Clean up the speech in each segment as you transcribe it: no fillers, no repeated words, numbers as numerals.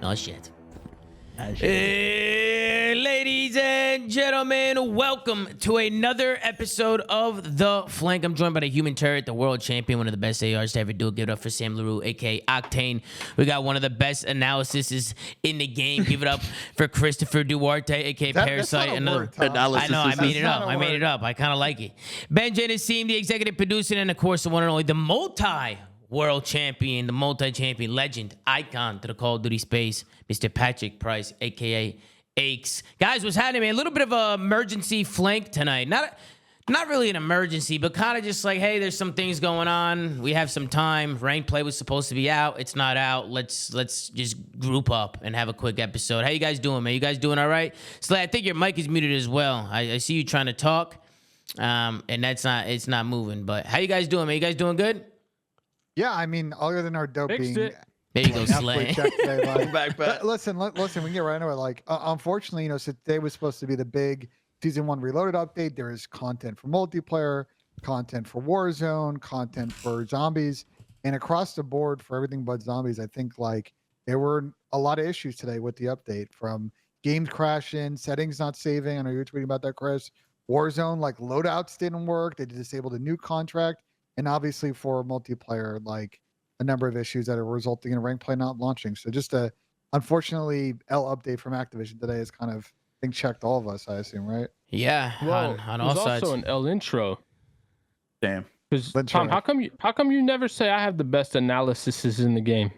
Oh shit. Hey, ladies and gentlemen, welcome to another episode of The Flank. I'm joined by the human turret, the world champion, one of the best ARs to ever do it. Give it up for Sam LaRue, aka Octane. We got one of the best analyses in the game. Give it up for Christopher Duarte, aka Parasite. I know, I made it up. I kind of like it. Benji Nassim, the executive producer, and of course, the one and only, the world champion, the multi-champion legend, icon to the Call of Duty space, Mr. Patrick Price, aka Aches. Guys, what's happening, man? A little bit of an emergency flank tonight. Not really an emergency, but kind of just like, hey, there's some things going on. We have some time. Rank play was supposed to be out. It's not out. Let's just group up and have a quick episode. How you guys doing, man? You guys doing all right? Slay, I think your mic is muted as well. I see you trying to talk, and it's not moving. But how you guys doing, man? You guys doing good? Yeah, I mean, other than our dope being, there you go, Slay. Listen, we can get right into it. Like, unfortunately, so today was supposed to be the big Season 1 Reloaded update. There is content for multiplayer, content for Warzone, content for zombies, and across the board for everything but zombies. I think like there were a lot of issues today with the update, from games crashing, settings not saving. I know you were tweeting about that, Chris. Warzone, like loadouts didn't work. They disabled a new contract. And obviously for multiplayer, like a number of issues that are resulting in rank play not launching. So just unfortunately, L update from Activision today is kind of, I think, checked all of us, I assume, right? Yeah, well, on all sides. Also an L intro. Damn. Because Tom, how come you never say I have the best analysis in the game?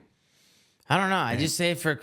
I don't know. I just say it for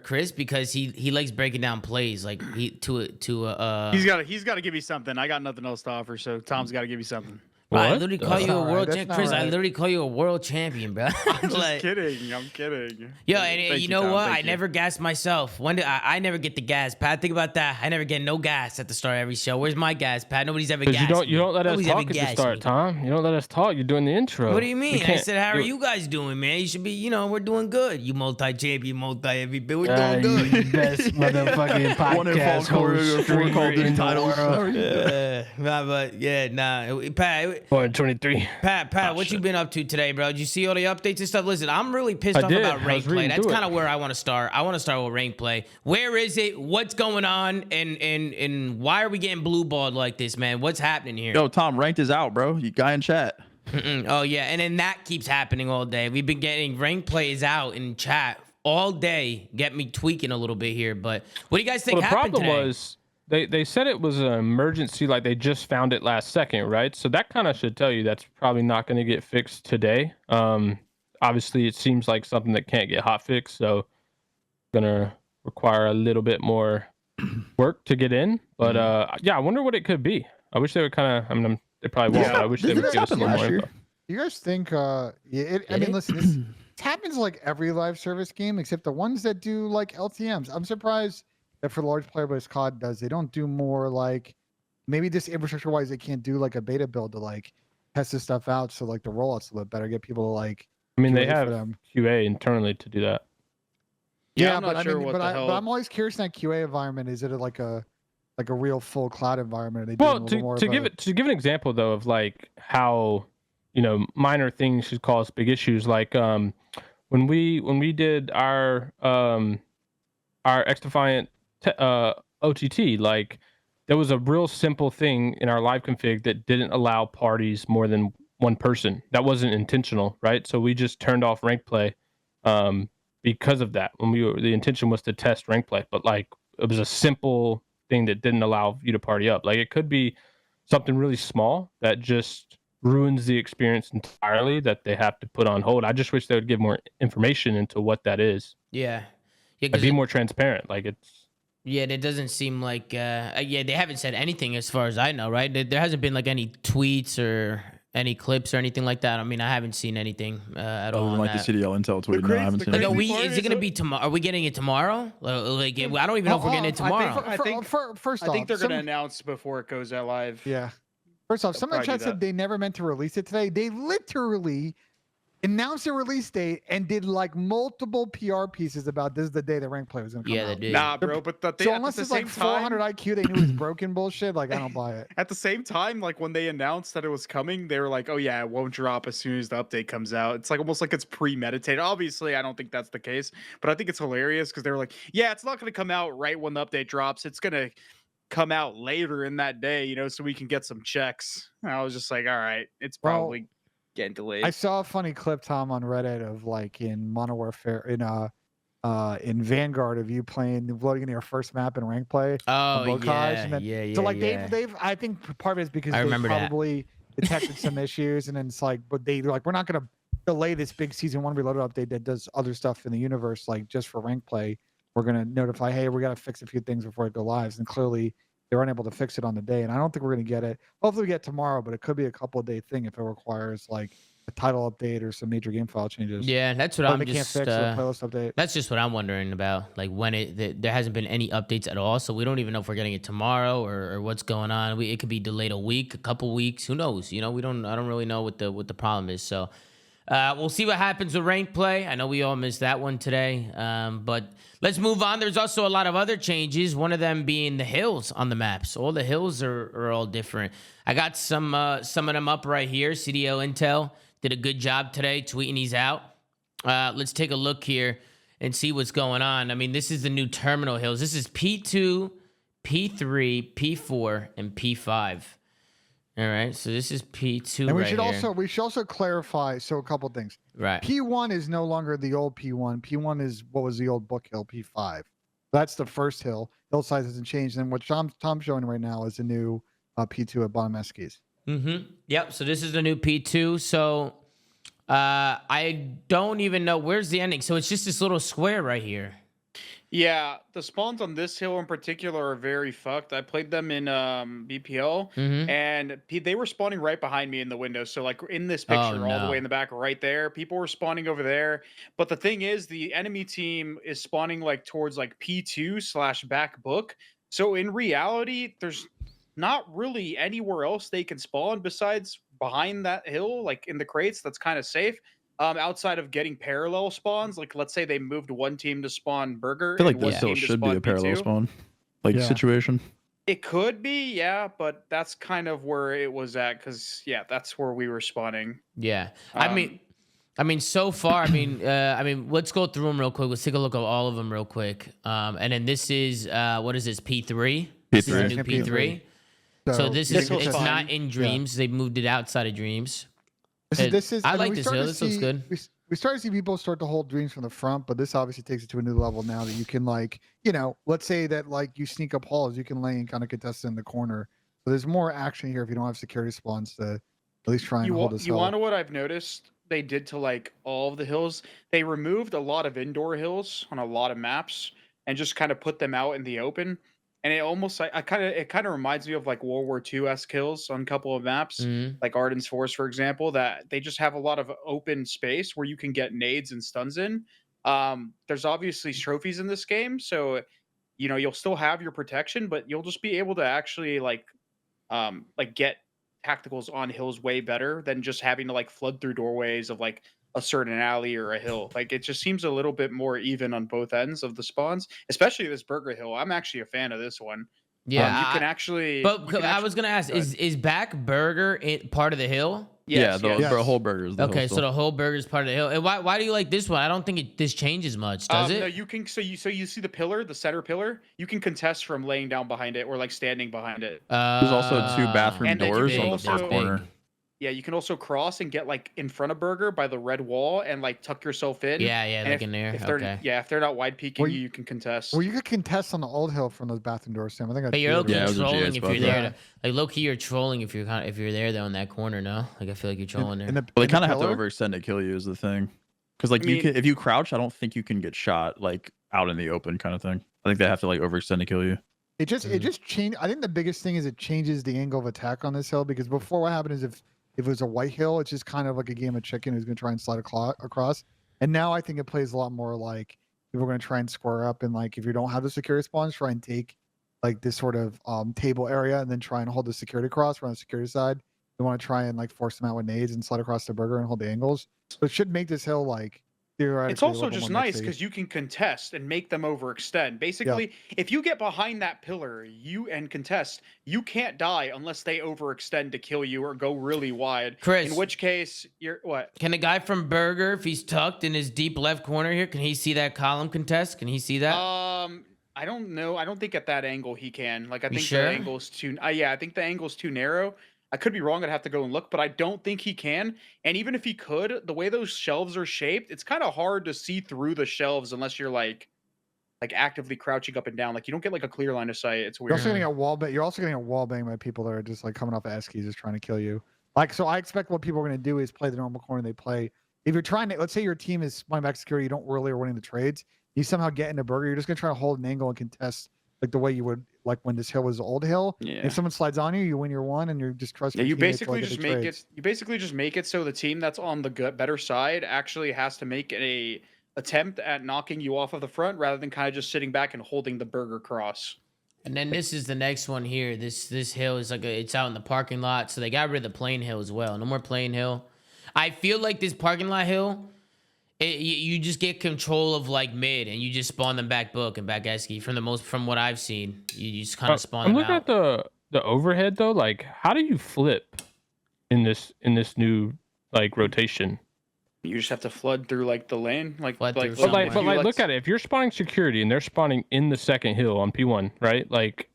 Chris because he likes breaking down plays. Like he's got to give me something. I got nothing else to offer, so Tom's got to give me something. I literally call you a world champion, Chris. I literally call you a world champion, bro. I'm just kidding. I'm kidding. Yo, and you know what? I never gas myself. When did I never get the gas, Pat? Think about that. I never get no gas at the start of every show. Where's my gas, Pat? Nobody's ever gassed. You don't let us talk at the start, Tom. You don't let us talk. You're doing the intro. What do you mean? I said, how are you guys doing, man? You should be, we're doing good. You multi-champion, multi-MVP. We're doing good. You best motherfucking podcast host, streamer in the world. Pat. 423. Pat, what you been up to today, bro? Did you see all the updates and stuff? Listen, I'm really pissed off about rank play. That's kind of where I want to start. I want to start with rank play. Where is it? What's going on? And why are we getting blue balled like this, man? What's happening here? Yo, Tom, ranked is out, bro. You guy in chat. Oh, yeah. And then that keeps happening all day. We've been getting rank plays out in chat all day. Get me tweaking a little bit here. But what do you guys think happened today? The problem was they said it was an emergency, like they just found it last second, right? So that kind of should tell you that's probably not going to get fixed today. Obviously, it seems like something that can't get hot fixed, so going to require a little bit more work to get in. But yeah, I wonder what it could be. I wish they would kind of, they probably won't, but I wish they would give us a little more info. You guys think, I mean, listen, this happens like every live service game, except the ones that do like LTMs. I'm surprised that for large player base COD does. They don't do more like, maybe just infrastructure wise, they can't do like a beta build to like test this stuff out. So like the rollout's a little bit better, get people to like, I mean, they have QA internally to do that. Yeah, but I'm always curious in that QA environment. Is it like a real full cloud environment? To give an example though of like how, minor things should cause big issues. Like when we did our XDefiant OTT, like there was a real simple thing in our live config that didn't allow parties more than one person. That wasn't intentional, right? So we just turned off rank play because of that. The intention was to test rank play, but like it was a simple thing that didn't allow you to party up. Like it could be something really small that just ruins the experience entirely that they have to put on hold. I just wish they would give more information into what that is. Yeah. Be more transparent. Like it's. Yeah, it doesn't seem like. They haven't said anything as far as I know, right? There hasn't been like any tweets or any clips or anything like that. I mean, I haven't seen anything at all. Like the CDL Intel tweet. No, I haven't seen it. Is it going to be tomorrow? Are we getting it tomorrow? Like, I don't even know if we're getting it tomorrow. I think they're going to announce before it goes out live. Yeah. First off, some in the chat said they never meant to release it today. They literally announced a release date and did like multiple PR pieces about this is the day that Rank Play was going to come Yeah, out. they did. Nah, bro. But So unless it's like 400 IQ, they knew it was broken bullshit. Like I don't buy it. At the same time, like when they announced that it was coming, they were like, "Oh yeah, it won't drop as soon as the update comes out." It's like almost like it's premeditated. Obviously, I don't think that's the case, but I think it's hilarious because they were like, "Yeah, it's not going to come out right when the update drops. It's going to come out later in that day, you know, so we can get some checks." And I was just like, "All right, it's probably getting delayed." I saw a funny clip, Tom, on Reddit of like in Modern Warfare in Vanguard of you loading into your first map in Rank Play. Oh Bocage, yeah, and then, yeah. so like they've I think part of it is because I they remember that. probably detected some issues, and then it's like, but they're like, we're not gonna delay this big season 1 reloaded update that does other stuff in the universe, like just for Rank Play. We're gonna notify, hey, we gotta fix a few things before it go live, and clearly they were unable to fix it on the day, and I don't think we're gonna get it. Hopefully we get it tomorrow, but it could be a couple of day thing if it requires like a title update or some major game file changes. Yeah, that's what Or I'm they can't just. fix a playlist update. That's just what I'm wondering about. Like when there hasn't been any updates at all, so we don't even know if we're getting it tomorrow or what's going on. It could be delayed a week, a couple weeks. Who knows? You know, I don't really know what the problem is. So we'll see what happens with Rank Play. I know we all missed that one today, but let's move on. There's also a lot of other changes. One of them being the hills on the maps. All the hills are all different. I got some of them up right here. CDO Intel did a good job today tweeting these out. Let's take a look here and see what's going on. I mean, this is the new terminal hills. This is P2, P3, P4, and P5. All right, so this is P2 and we right should here. we should also clarify. So a couple things. Right. P1 is no longer the old P1. P1 is what was the old book hill, P5. That's the first hill. Hill size hasn't changed. And what Tom's showing right now is the new P2 at bottom Eskies. Yep. So this is the new P2. So I don't even know where's the ending. So it's just this little square right here. Yeah, the spawns on this hill in particular are very fucked. I played them in BPL, and they were spawning right behind me in the window. So like in this picture, all the way in the back, right there, people were spawning over there. But the thing is, the enemy team is spawning like towards like P2/back book. So in reality, there's not really anywhere else they can spawn besides behind that hill, like in the crates. That's kind of safe. Outside of getting parallel spawns, like let's say they moved one team to spawn Burger. I feel like and this still should be a parallel P2. spawn, like situation. It could be, yeah, but that's kind of where it was at, because yeah, that's where we were spawning. Yeah, I mean, so far, I mean, let's go through them real quick. Let's take a look at all of them real quick. And then this is what is this P3? This is the new P3. So this is it's not in Dreams. They moved it outside of Dreams. This is. I like this hill. This looks good. We start to see people start to hold Dreams from the front, but this obviously takes it to a new level now that you can, like, you know, let's say that like you sneak up halls, you can lay and kind of contest in the corner. So there's more action here if you don't have security spawns to at least try and hold this hill. You want to know what I've noticed they did to like all of the hills? They removed a lot of indoor hills on a lot of maps and just kind of put them out in the open. And it almost it kind of reminds me of like World War II-esque hills on a couple of maps, like Arden's Forest, for example, that they just have a lot of open space where you can get nades and stuns in. There's obviously trophies in this game, so you know you'll still have your protection, but you'll just be able to actually like get tacticals on hills way better than just having to like flood through doorways of like a certain alley or a hill. Like it just seems a little bit more even on both ends of the spawns, especially this Burger Hill. I'm actually a fan of this one. Yeah, you can actually. But I was gonna ask, is back Burger part of the hill? Yes, the whole burger is the okay, hill so still. the whole burger is part of the hill. And why do you like this one? I don't think this changes much, does it? No, you can. So you see the pillar, the center pillar. You can contest from laying down behind it or like standing behind it. There's also 2 bathroom doors on the far corner. Yeah, you can also cross and get like in front of Burger by the red wall and like tuck yourself in. Yeah, like in there. Okay. If they're not wide peeking, you can contest. Well, you could contest on the old hill from those bathroom doors, Sam. I think. But you're trolling if you're there. Yeah. Like low key, you're trolling if you're there though in that corner. No, like I feel like you're trolling there. Well, they kind of have to overextend to kill you is the thing, because like if you crouch, I don't think you can get shot like out in the open kind of thing. I think they have to like overextend to kill you. It just changed. I think the biggest thing is it changes the angle of attack on this hill, because before what happened is if it was a white hill, it's just kind of like a game of chicken who's going to try and slide across. And now I think it plays a lot more like people are going to try and square up, and like if you don't have the security spawns, try and take like this sort of table area and then try and hold the security cross. We're on the security side. they want to try and like force them out with nades and slide across the burger and hold the angles. So it should make this hill like theoretically. It's also a little just more nice mixy. because you can contest and make them overextend. Basically, if you get behind that pillar, and contest, you can't die unless they overextend to kill you or go really wide. Chris, in which case, you're what? Can the guy from Burger, if he's tucked in his deep left corner here, can he see that column contest? Can he see that? I don't know. I don't think at that angle he can. Like I think sure? the angle's too. Yeah, I think the angle's too narrow. I could be wrong. I'd have to go and look, but I don't think he can. And even if he could, the way those shelves are shaped, it's kind of hard to see through the shelves unless you're like actively crouching up and down. Like you don't get like a clear line of sight. It's weird. You're also getting a wall bang. You're also getting a wall bang by people that are just like coming off S keys, just trying to kill you. Like so, I expect what people are going to do is play the normal corner they play. If you're trying to, let's say your team is spawning back security, you don't really are winning the trades. You somehow get into burger. You're just going to try to hold an angle and contest like the way you would like when this hill was the old hill. Yeah. If someone slides on you, you win your one, and you're just trusting. Yeah, your you teammates to, basically like, just get the make trades. it. You basically just make it so the team that's on the better side actually has to make a attempt at knocking you off of the front rather than kind of just sitting back and holding the burger cross. And then this is the next one here. This hill is like it's out in the parking lot, so they got rid of the plain hill as well. No more plain hill. I feel like this parking lot hill, you just get control of like mid, and you just spawn them back book and back esky from what I've seen. You just kind of spawn I'm them looking out. at the overhead though. Like, how do you flip in this new like rotation? You just have to flood through like the lane, Flood through But like, somewhere. look at it. If you're spawning security and they're spawning in the second hill on P1, right? Like,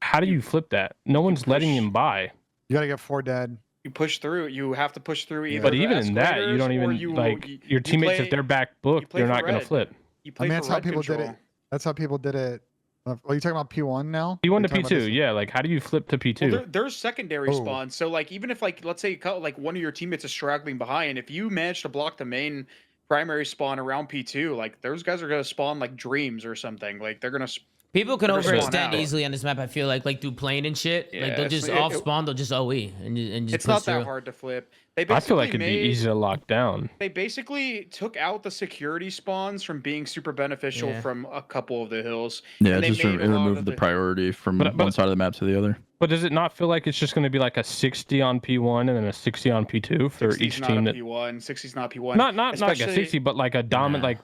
how do you flip that? No one's letting him by. You got to get 4 dead. You push through. You have to push through either. But the even in that, you don't escalators even or your teammates, play- if they're back booked, play they're for not going to red. flip. You I play mean, for that's how red people control. did it. That's how people did it. Are you talking about P1 now? P1 Are you to talking about this? P2, yeah. Like, how do you flip to P2? Well, there's secondary Oh. spawns. So like even if like let's say like one of your teammates is straggling behind, if you manage to block the main primary spawn around P2, like those guys are gonna spawn like dreams or something. Like they're gonna. People can They're gonna spawn overextend out. easily on this map. I feel like through plane and shit. Yeah, Like they'll just off spawn. They'll just OE and just It's push not through. that hard to flip. They I basically feel like it'd be easy to lock down. They basically took out the security spawns from being super beneficial Yeah. from a couple of the hills. Yeah, And they just made it a lot removed of the priority from But- one side of the map to the other. But does it not feel like it's just going to be like a 60 on P1 and then a 60 on P2 for 60's each not team? a That P1, 60's not P1. not like a Especially- 60, but like a dominant. Nah. Like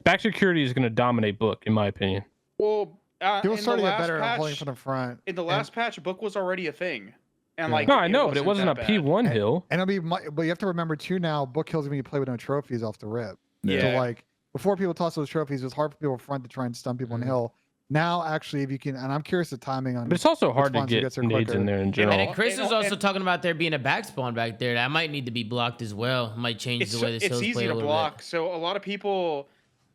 back security is going to dominate book, in my opinion. Well, People in the started to get last better at patch, holding from the front. in the last patch, book was already a thing, and Yeah. like No, I know, but it wasn't a that bad. P1 hill. And it'll be, but you have to remember too now, book hills when you play with no trophies off the rip. Yeah. So like before people toss those trophies, it was hard for people front to try and stun people on hill. Now actually, if you can, and I'm curious the timing on. But it's also hard to spawns you get get so nades quicker. in there in And general. then Chris And- was also and- talking about there being a back spawn back there. That might need to be blocked as well. Might change It's the way this hill's easy played a to little block. bit. So a lot of people,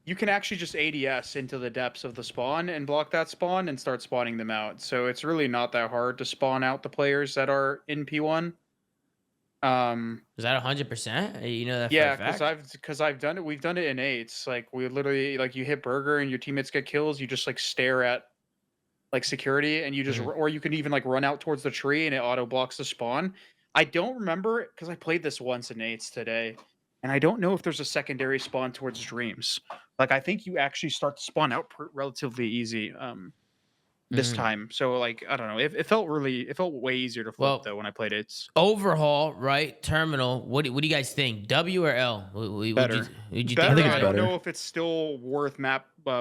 you can actually just ADS into the depths of the spawn and block that spawn and start spawning them out. So it's really not that hard to spawn out the players that are in P1. Is that 100%? You know that Yeah, for a fact? because I've done it. We've done it in 8s. Like we literally like you hit burger and your teammates get kills. You just like stare at like security and you just or you can even like run out towards the tree and it auto blocks the spawn. I don't remember because I played this once in 8s today, and I don't know if there's a secondary spawn towards dreams. Like I think you actually start to spawn out relatively easy this time. So like I don't know. It felt way easier to flip Well, though when I played it. Overhaul, right? Terminal. What do you guys think? W or L? Better. Would you Better, think it's I don't better. know if it's still worth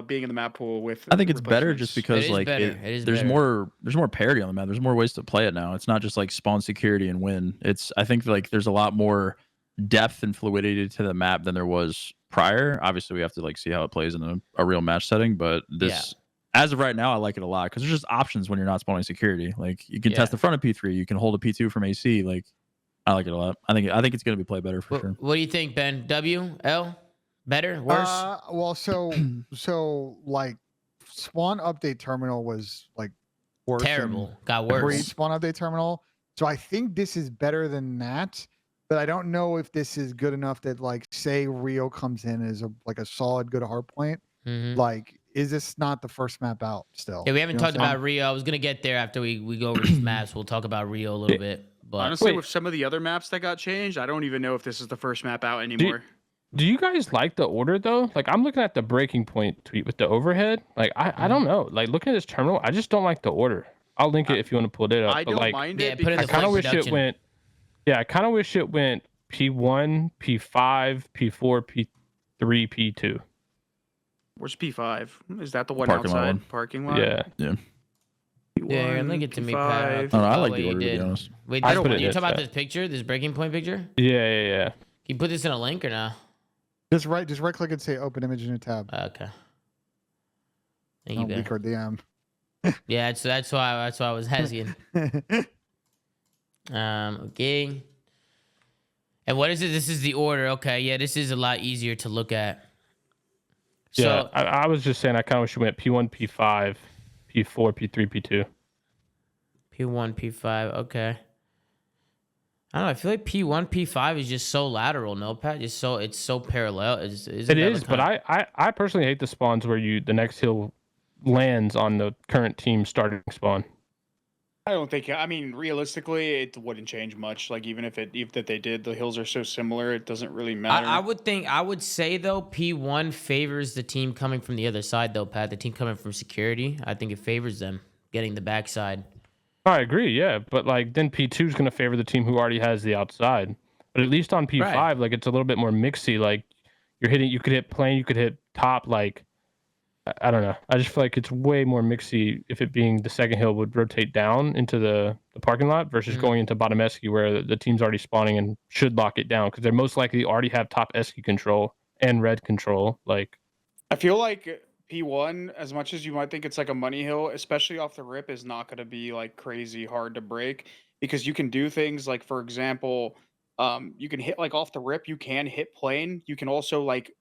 being in the map pool with. I think it's better just replacements. because It is like better. It is there's better. more parity on the map. There's more ways to play it now. It's not just like spawn security and win. I think like there's a lot more depth and fluidity to the map than there was prior. Obviously, we have to like see how it plays in a real match setting, but this as of right now, I like it a lot because there's just options when you're not spawning security. Like you can test the front of P3, you can hold a P2 from AC. Like I like it a lot. I think it's gonna be played better for sure. What do you think, Ben? W, L, better, worse? Well, so like spawn update terminal was like worse. Terrible. Got Breed worse. spawn update terminal. So I think this is better than that, but I don't know if this is good enough that like say Rio comes in as a solid good hard point. Mhm. Like, is this not the first map out still? Yeah, we haven't You know what talked I'm about Rio. I was gonna get there after we go over these maps. We'll talk about Rio a little bit. But Honestly, Wait. with some of the other maps that got changed, I don't even know if this is the first map out anymore. Do you guys like the order though? Like I'm looking at the breaking point tweet with the overhead. Like I don't know. Like looking at this terminal, I just don't like the order. I'll link it if you want to pull it up. I but don't like mind Yeah, it put it in I because the kind of flight wish production. it went. Yeah, I kind of wish it went P1, P5, P4, P3, P2. Where's P5? Is that the one Parking lot outside one. parking lot? Yeah. Yeah. Yeah, link it to me, Pat. I don't know, I like the order, to be honest. Wait, I this, put it you in talking about chat. this picture, this breaking point picture? Yeah. Can you put this in a link or no? Just right click and say open image in a tab. Okay. Thank you, Leak Ben. or DM. Yeah, that's why I was hesitant. Okay. And what is it? This is the order. Okay, yeah, this is a lot easier to look at. So, Yeah, I was just saying I kind of wish it went P1, P5, P4, P3, P2. P1, P5. Okay. I don't know. I feel like P1, P5 is just so lateral, no, Pat? It's so parallel. It is, but I personally hate the spawns where the next hill lands on the current team starting spawn. I don't think. I mean, realistically, it wouldn't change much. Like even if they did, the hills are so similar, it doesn't really matter. I would say though, P1 favors the team coming from the other side though, Pat. The team coming from security, I think it favors them getting the backside. I agree, yeah, but like then P2 is going to favor the team who already has the outside. But at least on P5, Right. like it's a little bit more mixy. Like you could hit plane, you could hit top. Like I don't know. I just feel like it's way more mixy if it being the second hill would rotate down into the parking lot versus going into bottom esky where the team's already spawning and should lock it down because they're most likely already have top esky control and red control. Like I feel like P1, as much as you might think it's like a money hill, especially off the rip, is not going to be like crazy hard to break because you can do things like, for example, you can hit like off the rip. You can hit plane. You can also like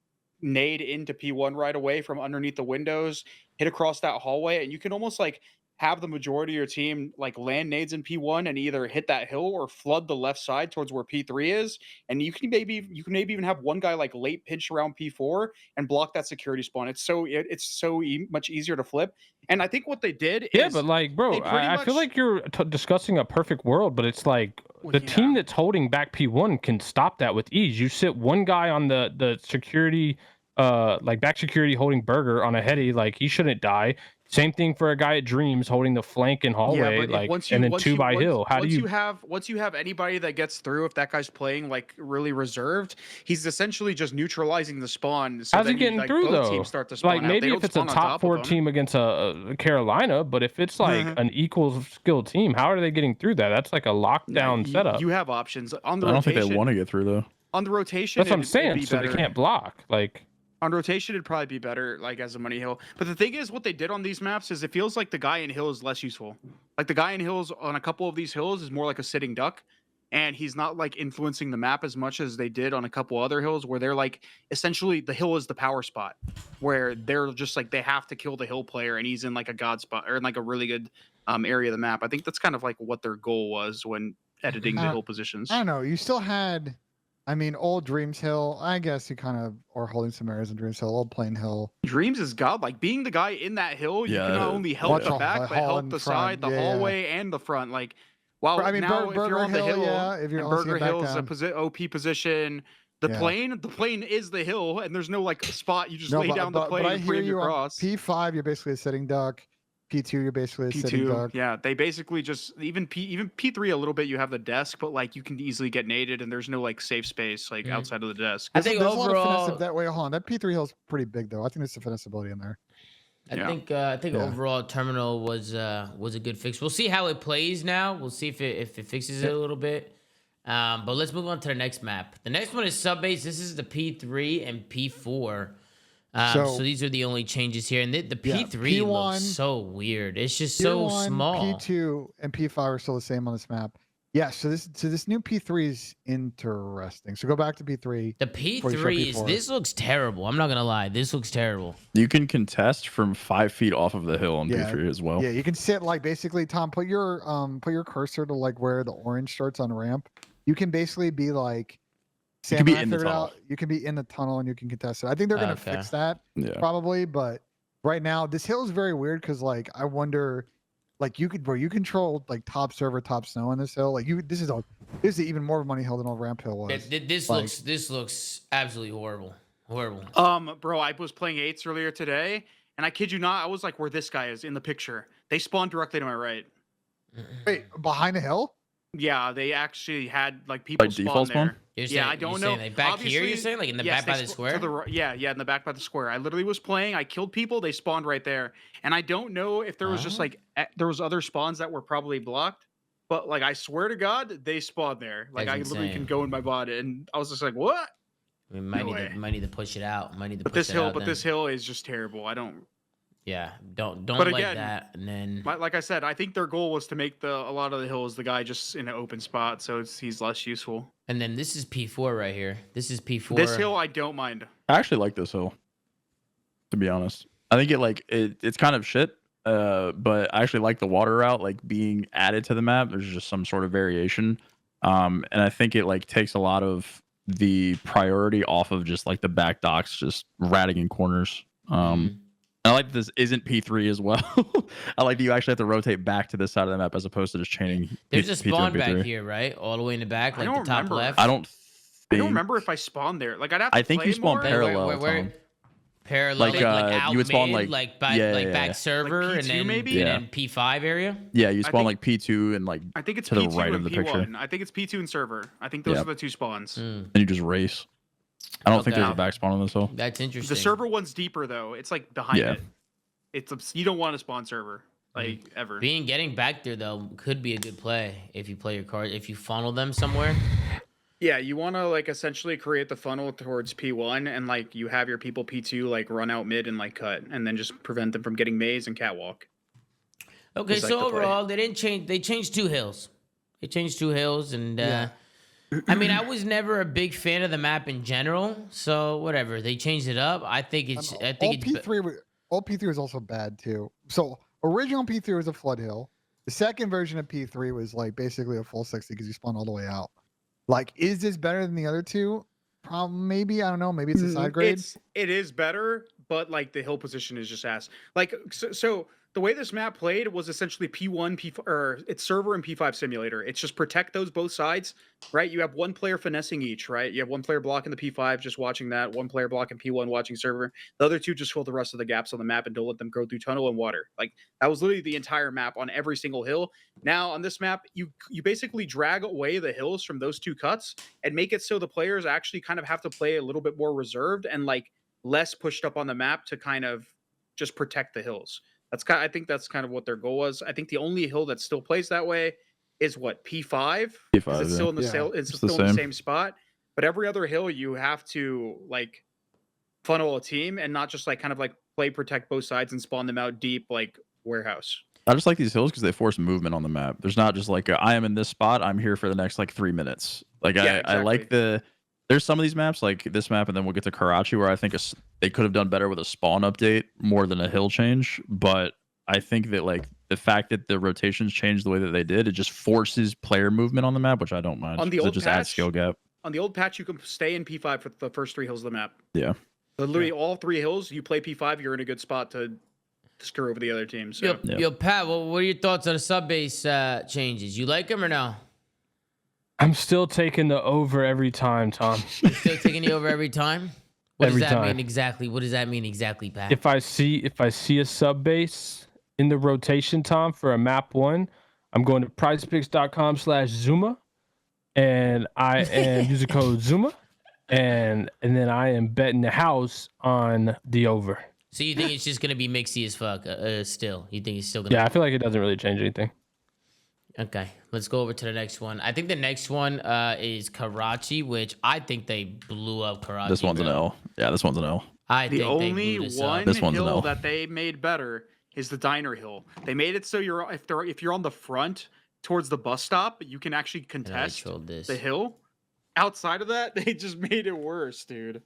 nade into P1 right away from underneath the windows, hit across that hallway, and you can almost like have the majority of your team like land nades in P1 and either hit that hill or flood the left side towards where P3 is. And you can maybe even have one guy like late pinch around P4 and block that security spawn. It's so much easier to flip. And I think what they did yeah, is but like, bro, I feel like you're discussing a perfect world, but it's like the team that's holding back P1 can stop that with ease. You sit one guy on the security, like back security holding burger on a heady, like he shouldn't die. Same thing for a guy at Dreams holding the flank and hallway, like and then two by hill. Once you have anybody that gets through, if that guy's playing like really reserved, he's essentially just neutralizing the spawn. So how's he getting through though? Teams start to spawn like maybe out. if it's a top 4 team against a Carolina, but if it's like an equal skill team, how are they getting through that? That's like a lockdown setup. You have options on the I don't rotation. think they want to get through though. On the rotation, that's what I'm saying. So they can't block. Like on rotation, it'd probably be better, like as a money hill. But the thing is, what they did on these maps is it feels like the guy in hill is less useful. Like the guy in hills on a couple of these hills is more like a sitting duck, and he's not like influencing the map as much as they did on a couple other hills where they're like essentially the hill is the power spot, where they're just like they have to kill the hill player, and he's in like a god spot or in like a really good area of the map. I think that's kind of like what their goal was when editing the hill positions. I don't know. You still had. I mean, old Dreams Hill, I guess you kind of are holding some areas in Dreams Hill, old Plain Hill. Dreams is godlike. Being the guy in that hill, you can not only help the back, but help the side, the hallway, and the front. Like, wow. I mean, now if you're on the hill, if you're Burger Hill's a OP position. The plane is the hill, and there's no like spot. You just lay down the plane and frame your cross. P5, you're basically a sitting duck. P2, you're basically a sitting duck. Yeah, they basically just even P3 a little bit. You have the desk, but like you can easily get naded, and there's no like safe space like outside of the desk. I think there's overall, a lot of finesse that way. Hold on, that P3 hill's pretty big though. I think there's some finesse ability in there. I think overall terminal was a good fix. We'll see how it plays now. We'll see if it fixes it a little bit. But let's move on to the next map. The next one is sub base. This is the P3 and P4. So these are the only changes here, and the P3 looks so weird. It's just so small. P2 and P5 are still the same on this map. Yeah, so this new P3 is interesting. So go back to P3. The P3 this looks terrible. I'm not gonna lie, this looks terrible. You can contest from 5 feet off of the hill on P3 as well. Yeah, you can sit like basically, Tom, put your cursor to like where the orange starts on ramp. You can basically be like. You can be in the tunnel. You can be in the tunnel and you can contest it. I think they're gonna fix that probably, but right now this hill is very weird because like I wonder, like you control like top server, top snow on this hill. Like this is even more of a money hill than old ramp hill was. This looks absolutely horrible. Bro, I was playing 8s earlier today, and I kid you not, I was like where this guy is in the picture. They spawned directly to my right. Wait, behind the hill? Yeah, they actually had like people Like spawn default there. spawn? You're Yeah, saying, I don't you're know. saying like back here, you're saying like in the yes, back by they the to square? yeah, in the back by the square. I literally was playing. I killed people. They spawned right there, and I don't know if there was just Oh. like there was other spawns that were probably blocked, but like I swear to God, they spawned there. Like That's I literally insane. can go in my bot, and I was just like, what? We No way. might need to push it out. Might need to But push this it hill, out. but then. this hill is just terrible. I don't. Yeah, don't But like again, that. And then Like I said, I think their goal was to make a lot of the hills the guy just in an open spot, so he's less useful. this is P4 right here. This is P4. This hill I don't mind. I actually like this hill, to be honest. I think it's kind of shit, but I actually like the water route like being added to the map. There's just some sort of variation, and I think it like takes a lot of the priority off of just like the back docks just ratting in corners. Mhm. I like this isn't P3 as well. I like that you actually have to rotate back to this side of the map as opposed to just chaining. There's a P2 and spawn P3. back here, right? All the way in the back, I like the don't top remember. left. I don't. I don't remember if I spawned there. Like I'd have to I think play you spawn more. parallel. Where Tom. parallel, Like, out you would spawn, mid, like- back, yeah, like yeah, back yeah. server, Like and P2 then maybe? and then P5 area. Yeah, you spawn think- like P2 and like I think it's to the P2 right and of the P1. picture. I think it's P2 and server. I think those Yeah. are the two spawns. Mm, and you just race. I don't think Okay. there's a back spawn on this hill. that's interesting. The server one's deeper though. It's like behind Yeah. it. You don't want to spawn server like ever. Getting back there though could be a good play if you play your card. If you funnel them somewhere. Yeah, you want to like essentially create the funnel towards P1 and like you have your people P2 like run out mid and like cut and then just prevent them from getting maze and catwalk. Okay, Just like so the play. overall, they didn't change. They changed two hills. They changed two hills, and Yeah. I mean, I was never a big fan of the map in general. So whatever, they changed it up. I think it's. I all think it's. All P3 was also bad too. So original P3 was a flood hill. The second version of P3 was like basically a full 60 because you spawn all the way out. Like, is this better than the other two? Maybe, I don't know. Maybe it's a side grade. It is better, but like the hill position is just ass. Like so the way this map played was essentially P1, P5, or it's server and P5 simulator. It's just protect those both sides, right? You have one player finessing each, right? You have one player blocking the P5, just watching that. One player blocking P1, watching server. The other two just fill the rest of the gaps on the map and don't let them go through tunnel and water. Like that was literally the entire map on every single hill. Now on this map, you basically drag away the hills from those two cuts and make it so the players actually kind of have to play a little bit more reserved and like less pushed up on the map to kind of just protect the hills. I think that's kind of what their goal was. I think the only hill that still plays that way is what P5. P5, It's still in the Yeah. it's It's still the in the same. same spot. But every other hill you have to like funnel a team and not just like kind of like play protect both sides and spawn them out deep like warehouse. I just like these hills because they force movement on the map. There's not just like I am in this spot. I'm here for the next like 3 minutes. Like Yeah, I like there's some of these maps like this map, and then we'll get to Karachi where I think they could have done better with a spawn update more than a hill change. But I think that like the fact that the rotations changed the way that they did, it just forces player movement on the map, which I don't mind. On the 'cause old it just adds patch, skill gap. On the old patch, you can stay in P5 for the first 3 hills of the map. Yeah. So literally all 3 hills, you play P5, you're in a good spot to screw over the other team. So Yo, Pat, what are your thoughts on the sub base changes? You like them or no? I'm still taking the over every time, Tom. You still taking the over every time? What Every does that time. mean exactly? What does that mean exactly, Pat? If I see a sub base in the rotation, Tom, for a map 1, I'm going to prizepicks.com/ZooMaa, and I am using code ZooMaa, and then I am betting the house on the over. So you think it's just gonna be mixy as fuck? Still, you think it's still gonna? Yeah, I feel like it doesn't really change anything. Okay, let's go over to the next one. I think the next one is Karachi, which I think they blew up Karachi. This one's an bro. L. Yeah, this one's an L. I the think only they blew this one up. This one's an hill L. that they made better is the diner hill. They made it so if you're on the front towards the bus stop, you can actually And I contest trolled this. the hill. Outside of that, they just made it worse, dude.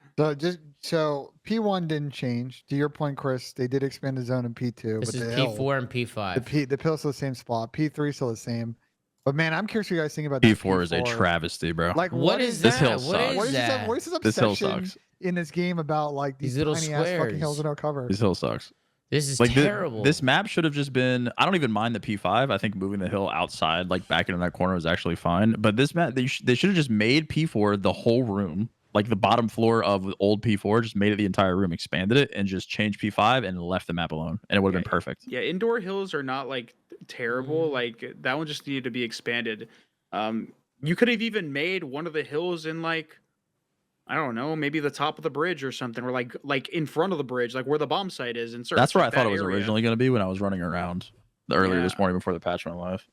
So P1 didn't change. To your point, Chris, they did expand the zone in P2. This but is the P4 hill, and P5. the pill's still the same spot. P3 still the same. But man, I'm curious what you guys think about this P4 is a travesty, bro. Like, What is that? This hill What sucks. is What is that? what is this This hill obsession sucks. in this game about like these These little tiny ass fucking squares. hills with no cover? This hill sucks. This is Like terrible. this map should have just been. I don't even mind the P5. I think moving the hill outside, like back into that corner, was actually fine. But this map, they should have just made P4 the whole room, like the bottom floor of old P4, just made it the entire room, expanded it, and just changed P5 and left the map alone, and it would have been perfect. Yeah, indoor hills are not like terrible. Like that one just needed to be expanded. You could have even made one of the hills in like, I don't know, maybe the top of the bridge or something, or like in front of the bridge, like where the bomb site is. And That's where I like thought that it was area. originally going to be when I was running around earlier Yeah. this morning before the patch went live.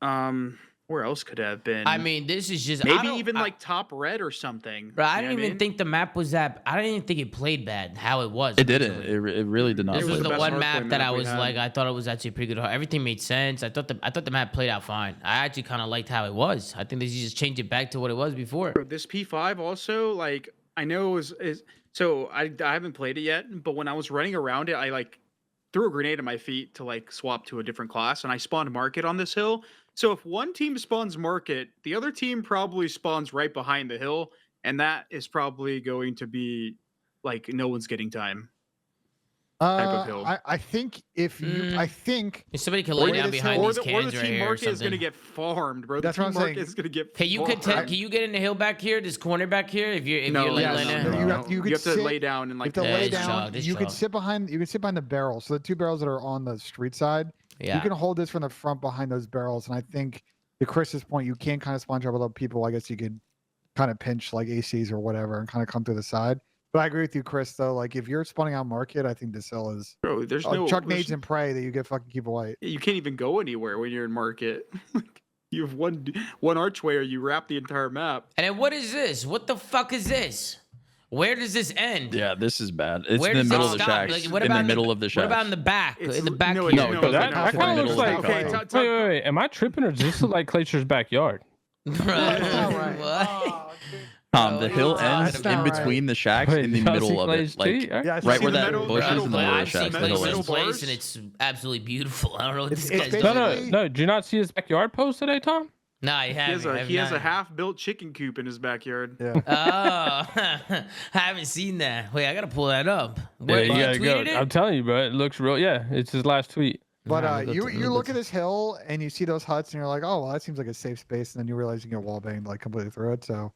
Where else could it have been? I mean, this is just maybe even like top red or something. Bro, I You know didn't what even mean? think the map was that. I didn't even think it played bad. How it was. It didn't. originally. It really did not. This It was was the the best one hardcore map that map I we was had. like, I thought it was actually pretty good. Everything made sense. I thought the map played out fine. I actually kind of liked how it was. I think they should just change it back to what it was before. Bro, this P5 also, like, I know is so I haven't played it yet, but when I was running around it, I like threw a grenade at my feet to like swap to a different class, and I spawned market on this hill. So if one team spawns market, the other team probably spawns right behind the hill, and that is probably going to be like no one's getting time. Type of hill. I think if you, I think If somebody can lay Or down this behind hill- or these the cans right team here or market is going to something. get farmed, bro. That's the what team I'm market saying. is going to get Can you farmed. can you get in the hill back here, this corner back here? If you're No, like yeah, laying no, down? you no. have- you You could have to sit- lay down and you like have to Yeah, lay it's down. chalk, it's You could chalk. sit behind. You can sit behind the barrels. So the two barrels that are on the street side, Yeah. you can hold this from the front behind those barrels. And I think to Chris's point, you can kind of spawn trouble with people. I guess you could kind of pinch like ACs or whatever and kind of come through the side. But I agree with you, Chris. Though, like if you're spawning out market, I think this hill is bro, there's no chuck there's- nades and pray that you get fucking keep away. you can't even go anywhere when you're in market. You have one archway or you wrap the entire map. And then what is this? What the fuck is this? Where does this end? Yeah, this is bad. It's Where in the does middle it of the stop? shacks. Like, what in about the middle of the shacks. What about in the back? It's In the back no, here? No, it no, goes that in that the kind of middle looks of like. the okay, cow. top- Wait. Am I tripping or does this look like Glacier's backyard? Bro, That's not right. what? The hill ends That's in not right. between the shacks Wait, in the y'all middle see of Glaze it. Like, T? Yeah, right see where the that middle- bush is middle in the Bro, middle of the I've seen shacks. the middle Glaciers end. middle place bars? and it's absolutely beautiful. I don't know what this It's guy's No, doing. no. Did you not see his backyard post today, Tom? Nah, I He haven't. has a I have he has a not. half-built chicken coop in his backyard. Yeah. Oh, I haven't seen that. Wait, I gotta pull that up. Yeah, What, you gotta go. tweeted it? I'm telling you, bro. It looks real. Yeah, it's his last tweet. But Nah, let me go you to- you let me look go at this hill and you see those huts and you're like, oh well, that seems like a safe space, and then you realize you can get wall banged like completely through it. So,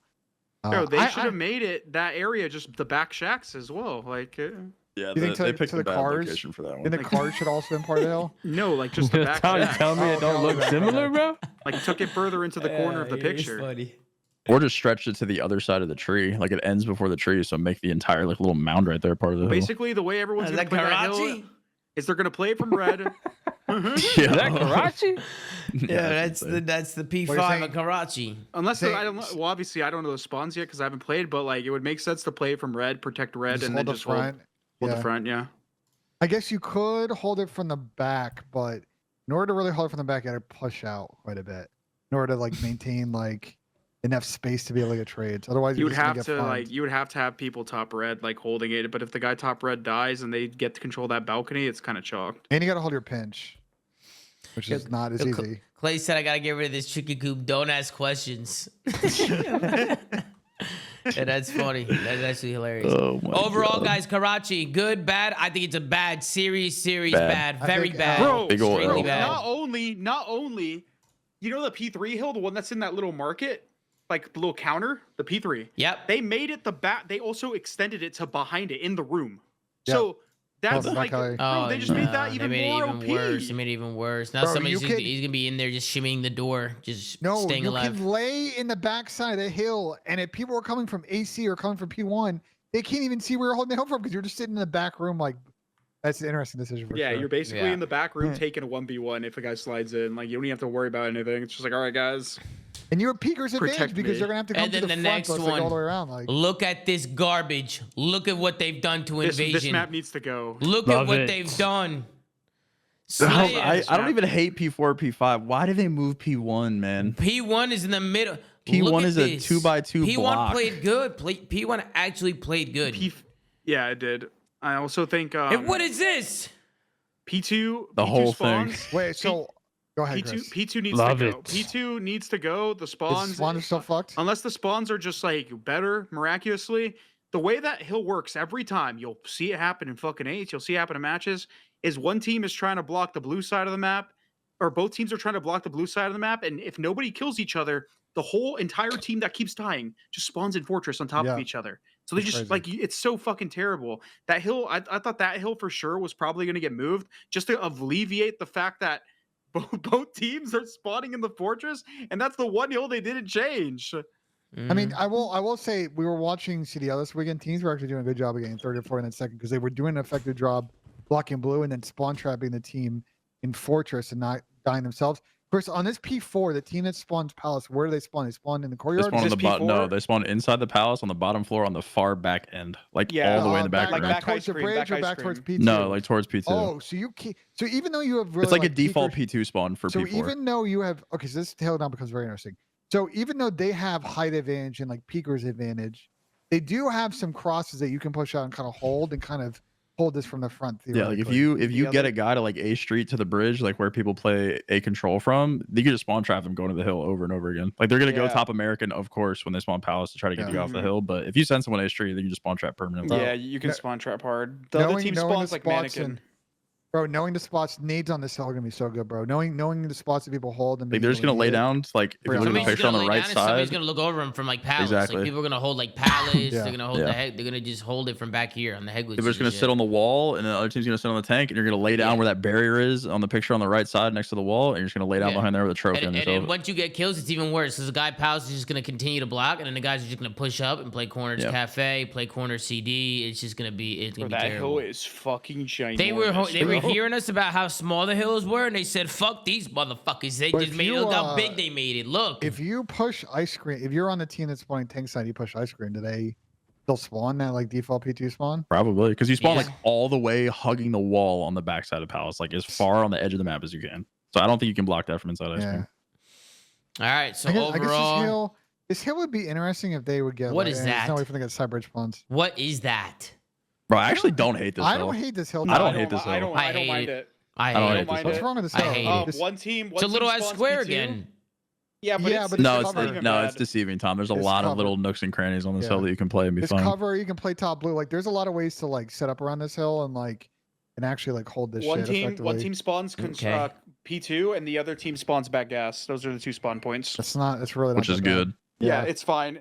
Bro, they I- should have made it that area just the back shacks as well. Like Yeah, You think they to picked the a bad cars? location for that and one. the cars should also been part of the hill. no, like just the back Tom, you shacks. tell me it Oh, don't okay, look okay, similar, okay. bro? Like took it further into the corner of the picture. Or just stretched it to the other side of the tree. Like it ends before the tree, so make the entire like little mound right there part of the hill. Basically, the way everyone's Is gonna that play that hill Karachi? is they're gonna play it from red. Yeah. Is that Karachi? Yeah, that's the What you're P5 saying- of Karachi. Unless Say- I don't know. Well, obviously I don't know the spawns yet because I haven't played. But like it would make sense to play it from red, protect red, and then hold just the front. hold Yeah. the front. Yeah. I guess you could hold it from the back, but in order to really hold it from the back, you got to push out quite a bit in order to like maintain like enough space to be able to get trades. Otherwise, You you're would just gonna have get to farmed. like you would have to have people top red like holding it. But if the guy top red dies and they get to control that balcony, it's kind of chalked. And you got to hold your pinch, which is not as Yo, Cl- easy. Clay said I gotta get rid of this chicken coop. Don't ask questions. Yeah, that's funny. That's actually hilarious. Oh my Overall, God. guys, Karachi, good, bad. I think it's a bad series, Bad. bad, I very think, bad. Bro, Big ol' extremely L. bad. not only, you know the P3 hill, the one that's in that little market, like the little counter, the P3. Yep. They made it the back. They also extended it to behind it in the room. Yep. So that's Oh, like, okay. bro, they just made that even they made more it OP. even worse. They made it even worse. Now Bro, somebody's you just, could- he's gonna be in there just shimmying the door, just No, staying you alive. can lay in the backside of the hill, and if people are coming from AC or coming from P1, they can't even see where you're holding the hill from because you're just sitting in the back room. Like, that's an interesting decision for Yeah, sure. you're basically Yeah. in the back room Yeah. taking a 1v1 if a guy slides in. Like you don't even have to worry about anything. It's just like, all right, guys. And you're Peaker's advantage Protect because me. they're gonna have to come And to then the the front next plus they go all one. the way around. Like, Look at this garbage. Look at what they've done to This Invasion. map needs to go. Look Love at what it. they've done. I Slay. don't even hate P4 P5. Why do they move P1, man? P1 is in the middle. P1 Look at is a this. 2x2 P1 block. played good. P1 actually played good. Yeah, it did. I also think And what is this? P2 The P2 whole spawns, thing. wait, so go ahead, Chris. P2 needs Love to go. it. P2 needs to go. The Is spawns Spawn still fucked? unless the spawns are just like better miraculously. The way that hill works every time, you'll see it happen in fucking eights, you'll see it happen in matches, is one team is trying to block the blue side of the map, or both teams are trying to block the blue side of the map, and if nobody kills each other, the whole entire team that keeps dying just spawns in fortress on top Yeah. of each other. So they That's just crazy. like it's so fucking terrible. That hill, I thought that hill for sure was probably going to get moved just to alleviate the fact that both teams are spawning in the fortress, and that's the one hill they didn't change. I mean, I will say we were watching CDL this weekend. Teams were actually doing a good job of getting 3rd and 4th and second because they were doing an effective job blocking blue and then spawn trapping the team in fortress and not dying themselves. Of course, on this P4, the team that spawns palace, where do they spawn? They spawn in the They courtyard. spawn on the P4? No, they spawn inside the palace on the bottom floor on the far back end, like Yeah, all the way in the back. like room. back towards the ice cream, bridge back or ice back cream. towards P2. No, like towards P2. Oh, so so even though you have really it's like a peakers- default P2 spawn for so P4. even though you have so this tail down becomes very interesting. So even though they have height advantage and like peakers advantage, they do have some crosses that you can push out and kind of hold this from the front. Yeah, like if theoretically. you get a guy to like A Street to the bridge, like where people play A control from, you can just spawn trap them going to the hill over and over again. Like they're gonna go Yeah. top American, of course, when they spawn palace to try to get you off the hill. But if you send someone A Street, then you just spawn trap permanently. Yeah, you can no- spawn trap hard. The other team knowing spawns the like spots mannequin. Bro, knowing the spots, nades on this hill are gonna be so good, bro. Knowing the spots that people hold and Like they're just gonna lay down. Like if you look at the Somebody's picture on gonna the lay right down and somebody's side, gonna look over them from like palace. Exactly. Like people are gonna hold like palace. Yeah. They're gonna hold the head. They're gonna just hold it from back here on the head. they're just gonna sit on the wall, and the other team's gonna sit on the tank, and you're gonna lay down where that barrier is on the picture on the right side next to the wall, and you're just gonna lay down Yeah. behind there with a trophy. And on then once you get kills, it's even worse. Because the guy palace is just gonna continue to block, and then the guys are just gonna push up and play corners Yep. cafe, play corner CD. It's just gonna be Bro, be that terrible. hill is fucking ginormous. They were bro. hearing us about how small the hills were, and they said, "Fuck these motherfuckers." They But just if made you, look how big they made it. Look, If you push ice cream, if you're on the team that's spawning tank side, you push ice cream. Do they still spawn that like default P2 spawn? probably because you spawn Yeah. like all the way hugging the wall on the backside of palace, like as far on the edge of the map as you can. So I don't think you can block that from inside ice Yeah. cream. all right. So I guess overall, this hill would be interesting if they would get. What like, is There's no that? way for them to get side bridge spawns. what is that? Bro, I actually don't hate this. I hill. don't hate this hill. I don't though. hate this I hill. I don't hate mind it. it. I don't hate hate it. this hill. What's wrong with this I hill? hate it. This- One team. It's a little ass spawns square P2. again. Yeah, but Yeah, it's, but No, it's it's cover. even no, it's bad. deceiving, Tom. There's a It's lot of cover. little nooks and crannies on this Yeah. hill that you can play and be This fine. cover, you can play top blue. Like, there's a lot of ways to like set up around this hill and actually like hold this One shit team. effectively. One team spawns Okay. P2, and the other team spawns back gas. Those are the 2 spawn points. That's not. That's really not Which is that bad. good. Yeah, it's fine.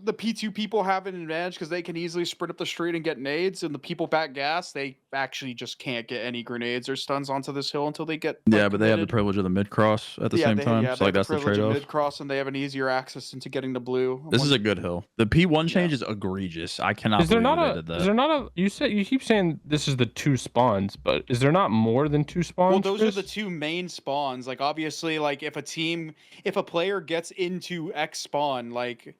The P2 people have an advantage because they can easily sprint up the street and get nades, and the people back gas, they actually just can't get any grenades or stuns onto this hill until they get. Yeah, but they have the privilege of the mid cross at the same time. So like that's the trade off. Mid cross, and they have an easier access into getting the blue. This is a good hill. The P1 change is egregious. I cannot Is there believe not they a? did that. Is there not a? You keep saying this is the 2 spawns, but is there not more than 2 spawns? Well, those are Chris? the 2 main spawns. Like obviously, like if a player gets into X spawn, like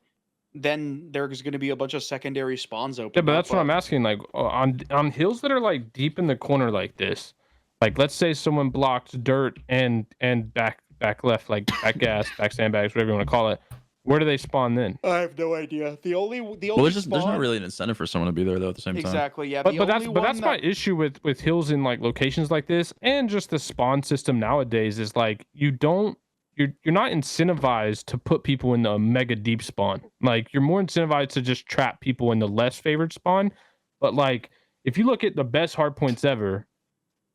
then there's going to be a bunch of secondary spawns open. Yeah, but that's what I'm asking. Like on hills that are like deep in the corner like this, like let's say someone blocked dirt and back left, like back gas, back sandbags, whatever you want to call it. Where do they spawn then? I have no idea. The only Well, there's not really an incentive for someone to be there though at the same time. Exactly. Yeah. But the that's only one my issue with hills in like locations like this, and just the spawn system nowadays is like you're not incentivized to put people in the mega deep spawn. Like you're more incentivized to just trap people in the less favored spawn. But like if you look at the best hard points ever,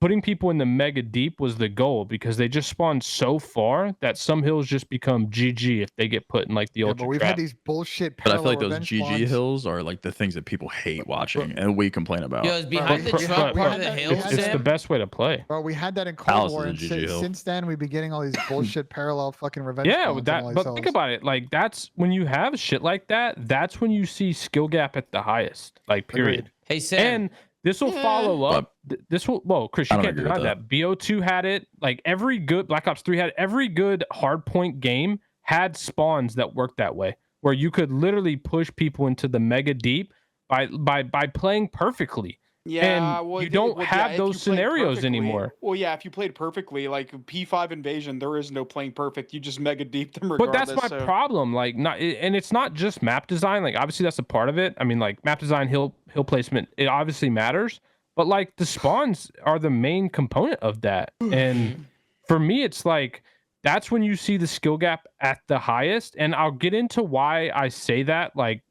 putting people in the mega deep was the goal because they just spawn so far that some hills just become GG if they get put in like the Yeah, ultra but we've trap. had these bullshit. But I feel like parallel those revenge GG spawns. hills are like the things that people hate watching and we complain about. Yo, it's behind the But- truck but- part of the but- hill, it's It's the Sam. best way to play. Bro, we had that in Cold Palace War, is a and GG hill. since then we've been getting all these bullshit parallel fucking revenge. Yeah, spawns with on that. all these But hills. think about it. Like that's when you have shit like that. That's when you see skill gap at the highest. Like period. Agreed. Hey Sam. And this will follow up. This will. Whoa, Chris, I you don't can't agree with deny that. BO2 had it. Like every good Black Ops 3 had every good hardpoint game had spawns that worked that way, where you could literally push people into the mega deep by playing perfectly. Yeah, And well, you don't have if those you played scenarios perfectly- anymore. Well, yeah, if you played perfectly, like P5 Invasion, there is no playing perfect. You just mega deep them But regardless. that's my so- problem. Like, and it's not just map design. Like, obviously that's a part of it. I mean, like map design, hill placement, it obviously matters. But like the spawns are the main component of that. And for me, it's like that's when you see the skill gap at the highest. And I'll get into why I say that. Like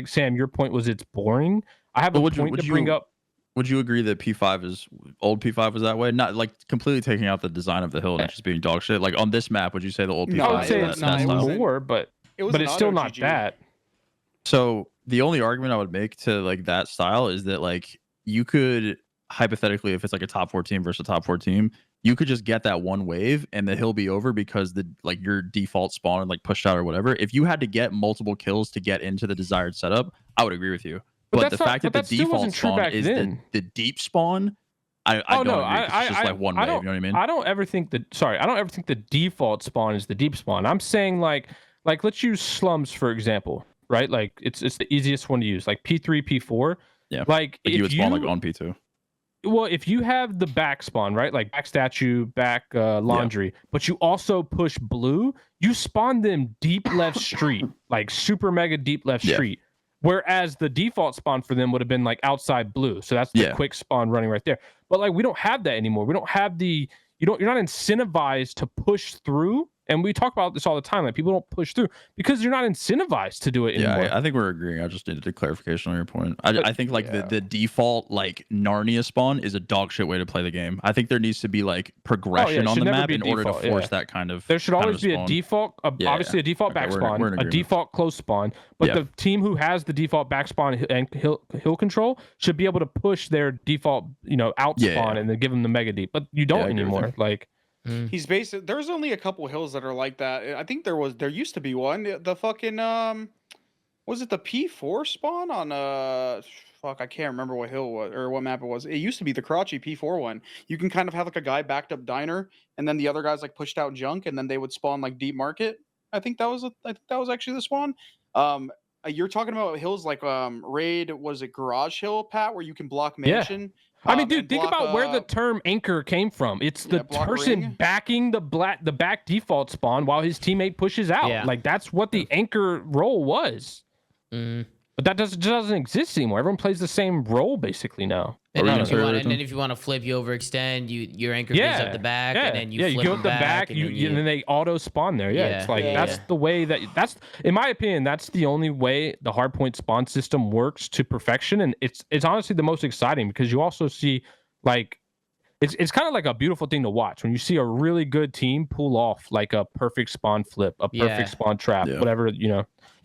Sam, your point was it's boring. I have But a would point you- to bring up. Would you agree that old P5 was that way? Not like completely taking out the design of the hill and it just being dog shit. Like on this map, would you say the old P5? No, I would say it it's was- no, it not wasn't. more, but It was but an it's still auto not GG. that. So the only argument I would make to like that style is that like you could hypothetically, if it's like a top 4 team versus a top 4 team, you could just get that one wave and the hill be over because the like your default spawn like pushed out or whatever. If you had to get multiple kills to get into the desired setup, I would agree with you. But the fact that the default spawn is the deep spawn, I don't agree. It's just like one wave. You know what I mean? I don't ever think the default spawn is the deep spawn. I'm saying like let's use slums for example, right? Like it's the easiest one to use, like P3, P4. Yeah. Like if you would spawn like on P2. Well, if you have the back spawn, right, like back statue, back laundry, but you also push blue, you spawn them deep left street, like super mega deep left street. Whereas the default spawn for them would have been like outside blue. So that's the quick spawn running right there. But like we don't have that anymore. We don't have you're not incentivized to push through. And we talk about this all the time. Like people don't push through because you're not incentivized to do it anymore. Yeah, I think we're agreeing. I just needed a clarification on your point. I think like the default like Narnia spawn is a dog shit way to play the game. I think there needs to be like progression on the map in order to force that kind of. There should always be a default, obviously a default back spawn, a default close spawn. But the team who has the default back spawn and hill control should be able to push their default, out spawn and then give them the mega deep. But you don't anymore. Like. He's basically there's only a couple hills that are like that. I think there used to be one. The fucking was it the P4 spawn on fuck, I can't remember what hill was or what map it was. It used to be the Karachi P4 one. You can kind of have like a guy backed up diner and then the other guys like pushed out junk and then they would spawn like deep market. I think that was actually the spawn. You're talking about hills like Raid, was it Garage Hill, Pat, where you can block mansion? Yeah. I mean, dude, think about where the term anchor came from. It's the person backing the back default spawn while his teammate pushes out. Yeah. Like that's what the anchor role was. But that doesn't exist anymore. Everyone plays the same role basically now. And then, if you want to flip, you overextend. Your anchor goes up the back, and then you flip go up the back. And then they auto spawn there. It's like that's the way that's in my opinion. That's the only way the hardpoint spawn system works to perfection, and it's honestly the most exciting because you also see like it's kind of like a beautiful thing to watch when you see a really good team pull off like a perfect spawn flip, a perfect spawn trap, whatever.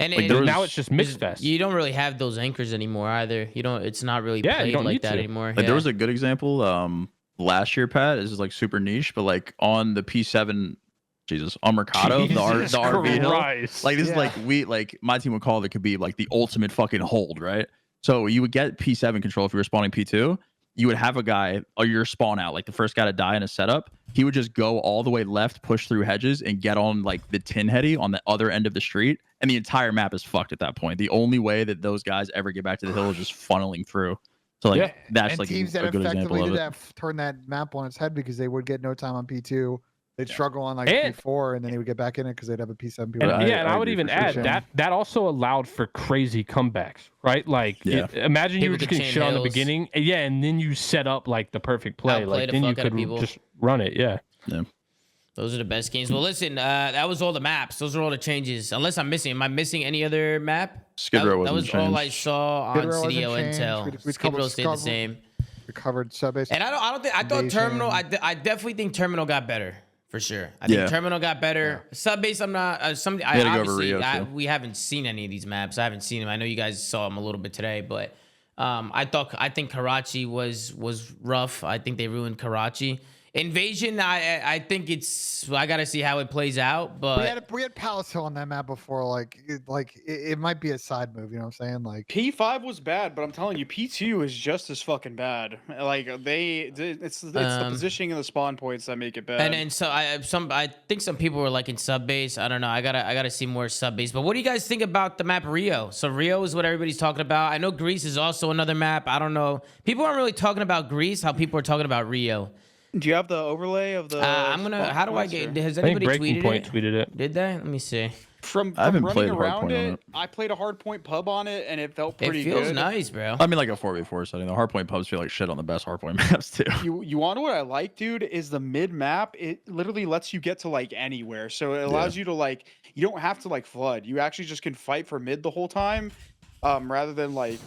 And like now it's just mixed fest. You don't really have those anchors anymore either. It's not really played like that anymore. Like there was a good example last year, Pat. This is like super niche, but like on the P7, on Mercado, the RV hill. Like this is like my team would call it could be like the ultimate fucking hold, right? So you would get P7 control if you were spawning P2. You would have a guy or your spawn out, like the first guy to die in a setup. He would just go all the way left, push through hedges, and get on like the tin heady on the other end of the street. And the entire map is fucked at that point. The only way that those guys ever get back to the hill is just funneling through. So like that's and like teams a good example of it. Turn that map on its head because they would get no time on P2. They'd struggle on like P4, and then they would get back in it because they'd have a P7. And I would even add that also allowed for crazy comebacks, right? Like imagine you were just getting shit on the beginning, and then you set up like the perfect play, like then you could just run it, yeah. Those are the best games. Well, listen, that was all the maps. Those are all the changes. Unless am I missing any other map? Skid Row that was all I saw on CDO Intel. Skid Row stayed the same. We covered subbase. And I thought Terminal. I definitely think Terminal got better. For sure. I think Terminal got better. Subbase, I'm not. We haven't seen any of these maps. I haven't seen them. I know you guys saw them a little bit today, but I think Karachi was rough. I think they ruined Karachi. Invasion, I think I gotta see how it plays out. But we had Palace Hill on that map before. It might be a side move. You know what I'm saying? Like P5 was bad, but I'm telling you, P2 is just as fucking bad. Like it's the positioning of the spawn points that make it bad. And then I think some people were like in Subbase. I don't know. I gotta see more Subbase. But what do you guys think about the map Rio? So Rio is what everybody's talking about. I know Greece is also another map. I don't know. People aren't really talking about Greece. How people are talking about Rio. Do you have the overlay of the? I'm gonna. How do I get? Has anybody tweeted it? Did they? Let me see. From running around it, I played a hardpoint pub on it, and it felt pretty good. It feels nice, bro. I mean, like a 4v4 setting. The hardpoint pubs feel like shit on the best hardpoint maps too. You want what I like, dude? Is the mid map? It literally lets you get to like anywhere, so it allows you to like. You don't have to like flood. You actually just can fight for mid the whole time, rather than like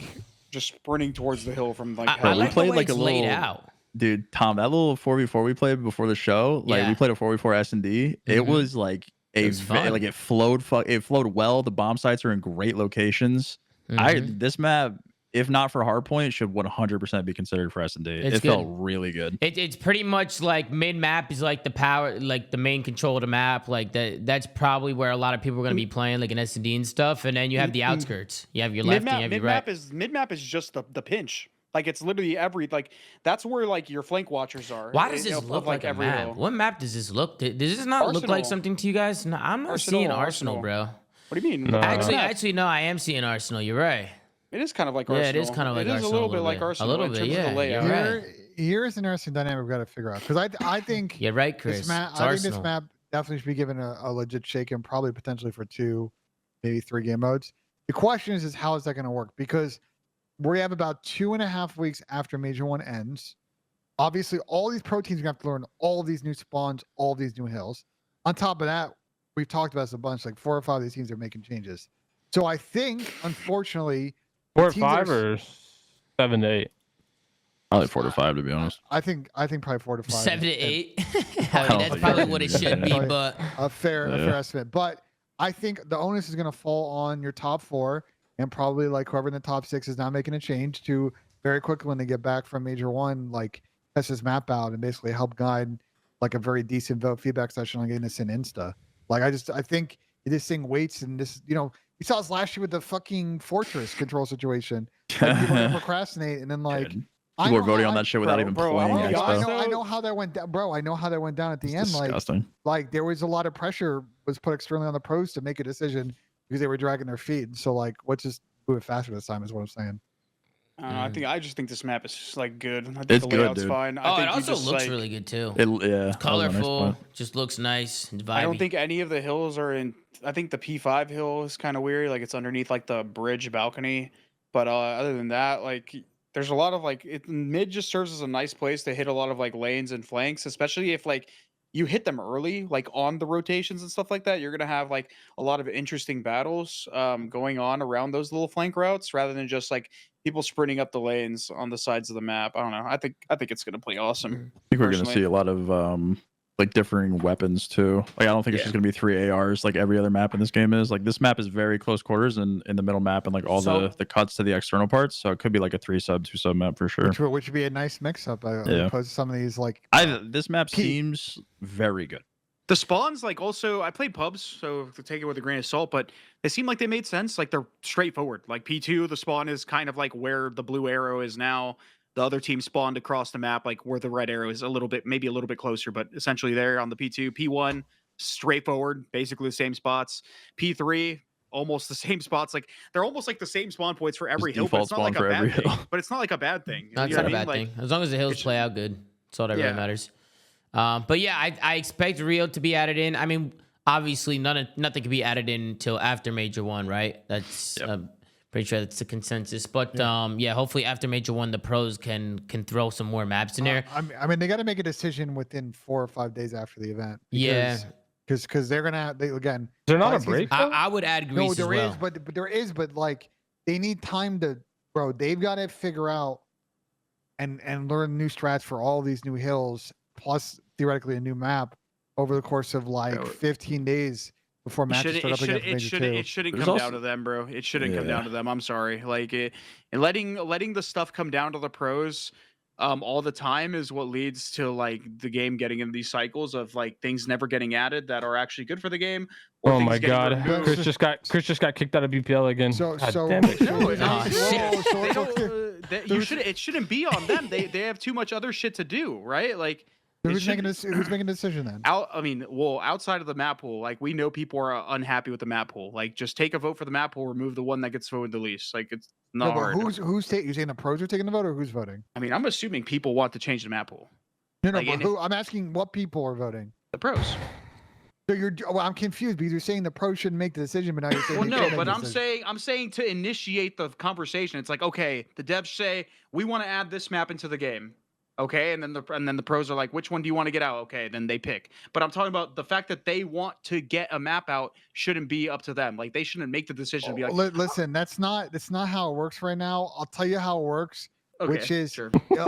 just sprinting towards the hill from like. I like the way it's laid out. Dude, Tom, that little 4v4 we played before the show, like we played a 4v4 S&D. It was like it flowed well. The bomb sites are in great locations. This map if not for Hardpoint, should 100% be considered for S&D. It's It felt good. really good. It's pretty much like mid map is like the power, like the main control of the map. Like that's probably where a lot of people are going to be playing, like in S&D and stuff. And then you have the outskirts. You have your left and you have your right. Mid map is just the pinch. Like it's literally that's where like your flank watchers are. Why does this look like a map? hill. What map does this look? Does this not look like Arsenal. something to you guys? No, I'm not seeing Arsenal, bro. What do you mean? No. Actually, no, I am seeing Arsenal. You're right. It is kind of like Yeah, Arsenal. it is kind of like It is Arsenal. a little bit like Arsenal. A little in bit, terms of yeah. the layout. You're right. Here's an interesting dynamic we've got to figure out because I think You're right, Chris. this map, It's I think Arsenal. this map definitely should be given a legit shake and probably potentially for 2, maybe 3 game modes. The question is how is that going to work? Because we have about 2.5 weeks after Major 1 ends. Obviously, all these pro teams are going to have to learn all of these new spawns, all of these new hills. On top of that, we've talked about this a bunch. Like 4 or 5 of these teams are making changes. So I think, unfortunately, 4 or teams that 5 are- or 7 to 8. Probably 4 to 5, to be honest. I think probably 4 to 5. 7 to is- 8. I mean, don't that's think probably that what it is- should be, Probably but a fair Yeah. estimate. But I think the onus is going to fall on your top 4 and probably like whoever in the top 6 is not making a change to very quickly when they get back from Major 1, like test this map out and basically help guide like a very decent vote feedback session on getting this in Insta. Like I think this thing waits and this, we saw this last year with the fucking Fortress control situation. Like, people didn't procrastinate and then like Dude, I people are know voting how- on that shit without even bro, I playing wanna be honest, Expo. I know how that went down, bro. I know how that went down at the It's end. Like disgusting. there was a lot of pressure was put externally on the pros to make a decision because they were dragging their feet. And so like, let's just move it faster this time is what I'm saying. I don't know, I just think this map is just like good. I think It's the good, layout's dude. fine. I oh, think it you also just, looks like, really good too. Yeah, that was a nice Colorful, point. just looks nice and vibey. I don't think any of the hills are in. I think the P5 hill is kind of weird. Like it's underneath like the bridge balcony. But other than that, like there's a lot of like mid just serves as a nice place to hit a lot of like lanes and flanks, especially if like you hit them early, like on the rotations and stuff like that. You're gonna have like a lot of interesting battles going on around those little flank routes rather than just like people sprinting up the lanes on the sides of the map. I don't know. I think it's gonna play awesome. I think we're going to personally. see a lot of like differing weapons too. Like I don't think it's just going to be 3 ARs like every other map in this game is. Like this map is very close quarters and in the middle map and like all So- the cuts to the external parts. So it could be like a 3 sub, 2 sub map for sure. Which would be a nice mix up Yeah. opposed to some of these like This map Key. seems very good. The spawns, like, also, I played pubs, so to take it with a grain of salt, but they seem like they made sense. Like, they're straightforward. Like, P2, the spawn is kind of like where the blue arrow is now. The other team spawned across the map, like where the red arrow is maybe a little bit closer, but essentially there on the P2. P1, straightforward, basically the same spots. P3, almost the same spots. Like, they're almost like the same spawn points for every hill, but default it's not spawn like a for every bad thing. hill. But it's not like a bad thing. No, it's You know not a what I bad mean? thing. As long as the hills it's- play out good, that's all that really Yeah. matters. But yeah, I expect Rio to be added in. I mean, obviously, nothing can be added in until after Major 1, right? That's pretty sure that's the consensus. But yeah, hopefully after Major 1, the pros can throw some more maps in there. I mean, they got to make a decision within 4 or 5 days after the event. Yeah. Because they're gonna again. Is there not a Guys, break? I would add Greece No, as there well. is, but there is, but like they need time to, bro. They've got to figure out and learn new strats for all these new hills, plus theoretically a new map over the course of like Bro, 15 days before matches start up again for Major 2. It shouldn't There's come also- down to them, bro. It shouldn't come Yeah. down to them. I'm sorry. Like and letting the stuff come down to the pros all the time is what leads to like the game getting in these cycles of like things never getting added that are actually good for the game. or Oh things my getting god, removed. Chris just got kicked out of BPL again. So- God so- damn it. No, Aw, shit. they don't, it shouldn't be on them. They have too much other shit to do, right? Like it Who's should- making this? Who's making a decision then? outside of the map pool, like we know people are unhappy with the map pool. Like just take a vote for the map pool, remove the one that gets voted the least. Like it's No, not but hard. who's taking? You saying the pros are taking the vote or who's voting? I mean, I'm assuming people want to change the map pool. No, Like, but and who? I'm asking what people are voting. The pros. So I'm confused because you're saying the pros shouldn't make the decision, but now you're saying Well, they no, should make but the I'm decision. saying to initiate the conversation. It's like, okay, the devs say we want to add this map into the game. Okay, and then the pros are like, which one do you want to get out? Okay, then they pick. But I'm talking about the fact that they want to get a map out shouldn't be up to them. Like they shouldn't make the decision to be like, Listen, that's not how it works right now. I'll tell you how it works, okay, which is sure. no.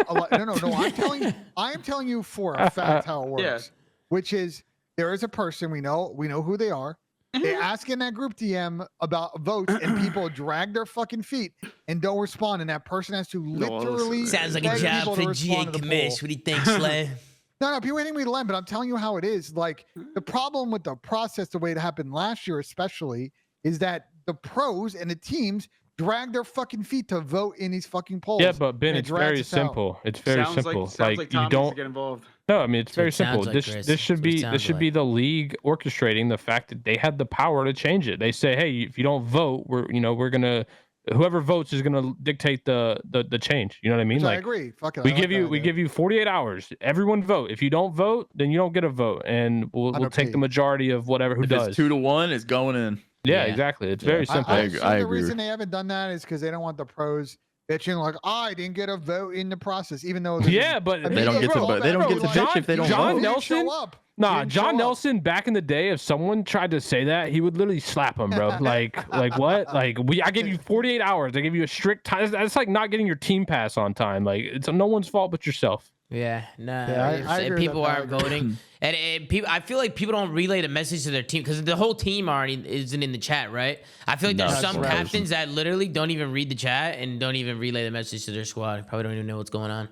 I'm telling you for a fact how it works. Yeah. Which is there is a person we know who they are. They ask in that group DM about votes, and people drag their fucking feet and don't respond, and that person has to literally Sounds like a beg job people to for respond GA to the commish. poll. What do you think, Slay? No, people hitting me to lend, but I'm telling you how it is. Like, the problem with the process, the way it happened last year, especially, is that the pros and the teams drag their fucking feet to vote in these fucking polls. Yeah, but Ben, and it's it drags very us out. simple. It's very simple. Sounds like you Tom needs don't. to get involved. No, I mean it's That's what very it sounds simple. like, Chris. This should That's what it be sounds be the league orchestrating the fact that they had the power to change it. They say, hey, if you don't vote, we're gonna whoever votes is gonna dictate the change. You know what I mean? Which like I agree. Fuck it. we give you 48 hours. Everyone vote. If you don't vote, then you don't get a vote, and we'll take the majority of whatever who if does. It's 2-1. It's going in. Yeah, Yeah. exactly. It's very simple. I assume agree the with reason they haven't done that is because they don't want the pros bitching like, I didn't get a vote in the process, even though Yeah, but They don't get to vote. They don't get to bitch if they don't John vote. Nelson. Nah, Didn't John show up. Nelson back in the day, if someone tried to say that, he would literally slap him, bro. Like what? Like I gave you 48 hours. I gave you a strict time. That's like not getting your team pass on time. Like it's no one's fault but yourself. Yeah, no. Yeah, I agree with people that. I aren't agree. voting, and people. I feel like people don't relay the message to their team because the whole team already isn't in the chat, right? I feel like No, there's that's some right. captains that literally don't even read the chat and don't even relay the message to their squad. Probably don't even know what's going on.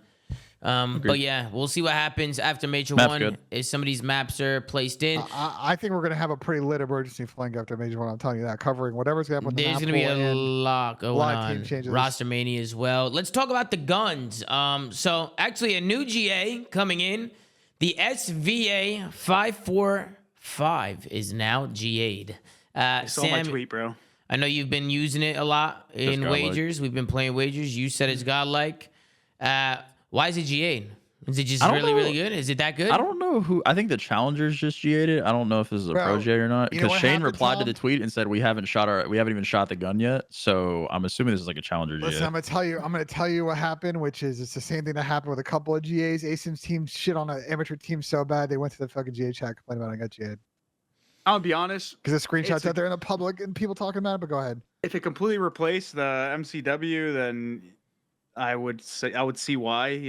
But yeah, we'll see what happens after Major Map's 1. good. If some of these maps are placed in, I think we're going to have a pretty lit emergency flank after Major 1. I'm telling you that, covering whatever's going to happen with the there's map gonna be pool a and lot going lot of team on. changes. Roster mania as well. Let's talk about the guns. So actually a new GA coming in. The SVA 545 is now GA'd. I saw my Sam, tweet, bro. I know you've been using it a lot in godlike. wagers. We've been playing wagers. You said it's godlike. Why is it GA'd? Is it just I don't really, know. really good? Is it that good? I don't know who. I think the challengers just GA'd it. I don't know if this is a pro Bro, GA or not. you know Because what Shane happened, replied to Tom? the tweet and said we haven't even shot the gun yet. So I'm assuming this is like a challenger Listen, GA. I'm gonna tell you what happened, which is it's the same thing that happened with a couple of GAs. ASIM's team shit on an amateur team so bad they went to the fucking GA chat complaining about it. I got GA'd I'll be honest. because the screenshots It's a- out there in the public and people talking about it. But go ahead. If it completely replaced the MCW, then I would see why.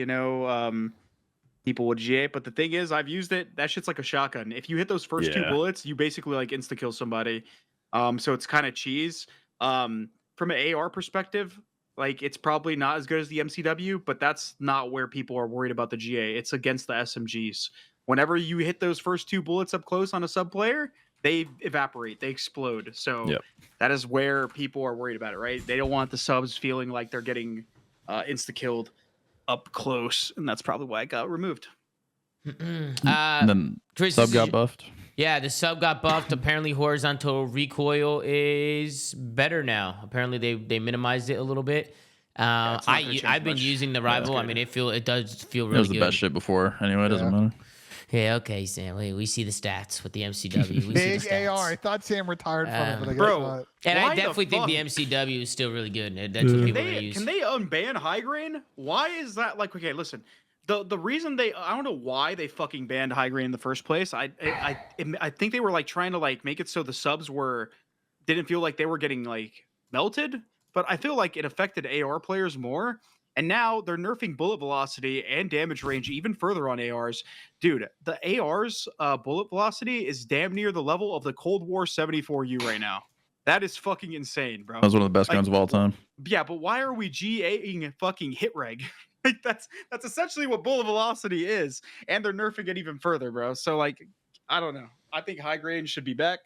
People would GA. But the thing is, I've used it. That shit's like a shotgun. If you hit those first 2 Yeah. bullets, you basically like insta kill somebody. So it's kind of cheese. From an AR perspective, like it's probably not as good as the MCW, but that's not where people are worried about the GA. It's against the SMGs. Whenever you hit those first 2 bullets up close on a sub player, they evaporate, they explode. So Yep. that is where people are worried about it, right? They don't want the subs feeling like they're getting insta killed up close, and that's probably why it got removed. And then Chris, sub this is got your- buffed. Yeah, the sub got buffed. Apparently, horizontal recoil is better now. Apparently, they minimized it a little bit. it's not gonna change I've been much. using the rival. I mean, it does feel It really was the good. best shit before. Anyway, it doesn't Yeah. matter. Yeah, okay, Sam. We see the stats with the MCW. We see Big the stats. AR. I thought Sam retired from it, but I guess Bro, not. And I Why the definitely think the fuck? MCW is still really good. That's what people are gonna use. Can they unban high grain? Why is that like okay, listen. The reason I don't know why they fucking banned high grain in the first place. I think they were like trying to like make it so the subs didn't feel like they were getting like melted, but I feel like it affected AR players more. And now they're nerfing bullet velocity and damage range even further on ARs. Dude, the AR's bullet velocity is damn near the level of the Cold War 74U right now. That is fucking insane, bro. That was one of the best Like, guns of all time. Yeah, but why are we GAing fucking hit reg? Like that's essentially what bullet velocity is, and they're nerfing it even further, bro. So like, I don't know. I think high grade should be back,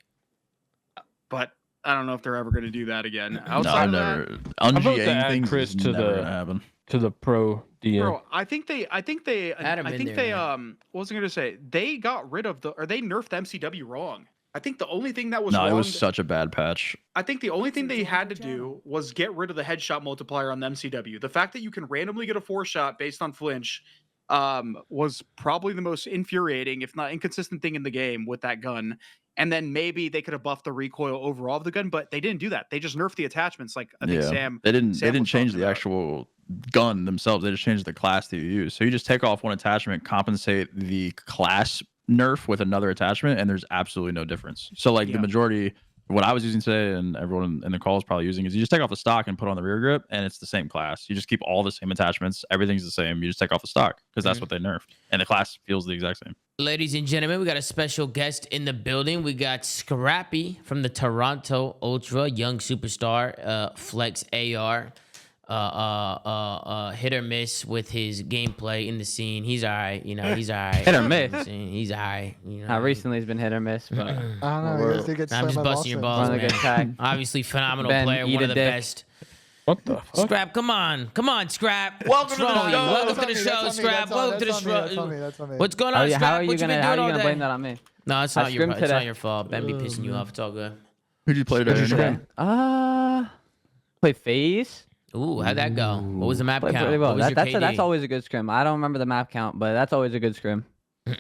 but I don't know if they're ever going to do that again. Outside No, of never. that, about to Ungaing add things Chris is to never the- gonna happen. To the pro DM. bro, I think they Add 'em in there, man. what was I going to say? They got rid of they nerfed the MCW wrong. I think the only thing that was No, wrong. it was such a bad patch. I think the only thing they had to do was get rid of the headshot multiplier on the MCW. The fact that you can randomly get a 4-shot based on flinch was probably the most infuriating, if not inconsistent thing in the game with that gun. And then maybe they could have buffed the recoil overall of the gun, but they didn't do that. They just nerfed the attachments. Like I think Sam. They didn't Sam was change talking the about. actual gun themselves. They just changed the class that you use. So you just take off one attachment, compensate the class nerf with another attachment, and there's absolutely no difference. So like Yeah. the majority, what I was using today, and everyone in the call is probably using, is you just take off the stock and put on the rear grip, and it's the same class. You just keep all the same attachments. Everything's the same. You just take off the stock because that's what they nerfed, and the class feels the exact same. Ladies and gentlemen, we got a special guest in the building. We got Scrappy from the Toronto Ultra, young superstar, Flex AR, hit or miss with his gameplay in the scene. He's all right, he's all right. Hit or miss? He's all right. Recently he's been hit or miss, but I don't know. He has to get I'm just slammed by busting your Boston. balls, One of the man. good tag. Obviously, phenomenal Ben, player, eat one a of the dick. best. What the fuck? Scrap, come on, Scrap. Welcome to the What's wrong? show. Welcome to the That's show, on me, Scrap. that's on- Welcome to the that's on me, that's on show. me, that's on me. What's going How on, you Scrap? gonna What you been doing all day? blame that on me? No, it's I not your scrimmed it's not today. your fault. Ben be pissing you off. It's all good. Who'd you play today? Who'd you Andrew? scrim? Play FaZe. Ooh, how'd that go? What was the map Played count? pretty well. What was your KD? That's always a good scrim. I don't remember the map count, but that's always a good scrim. No,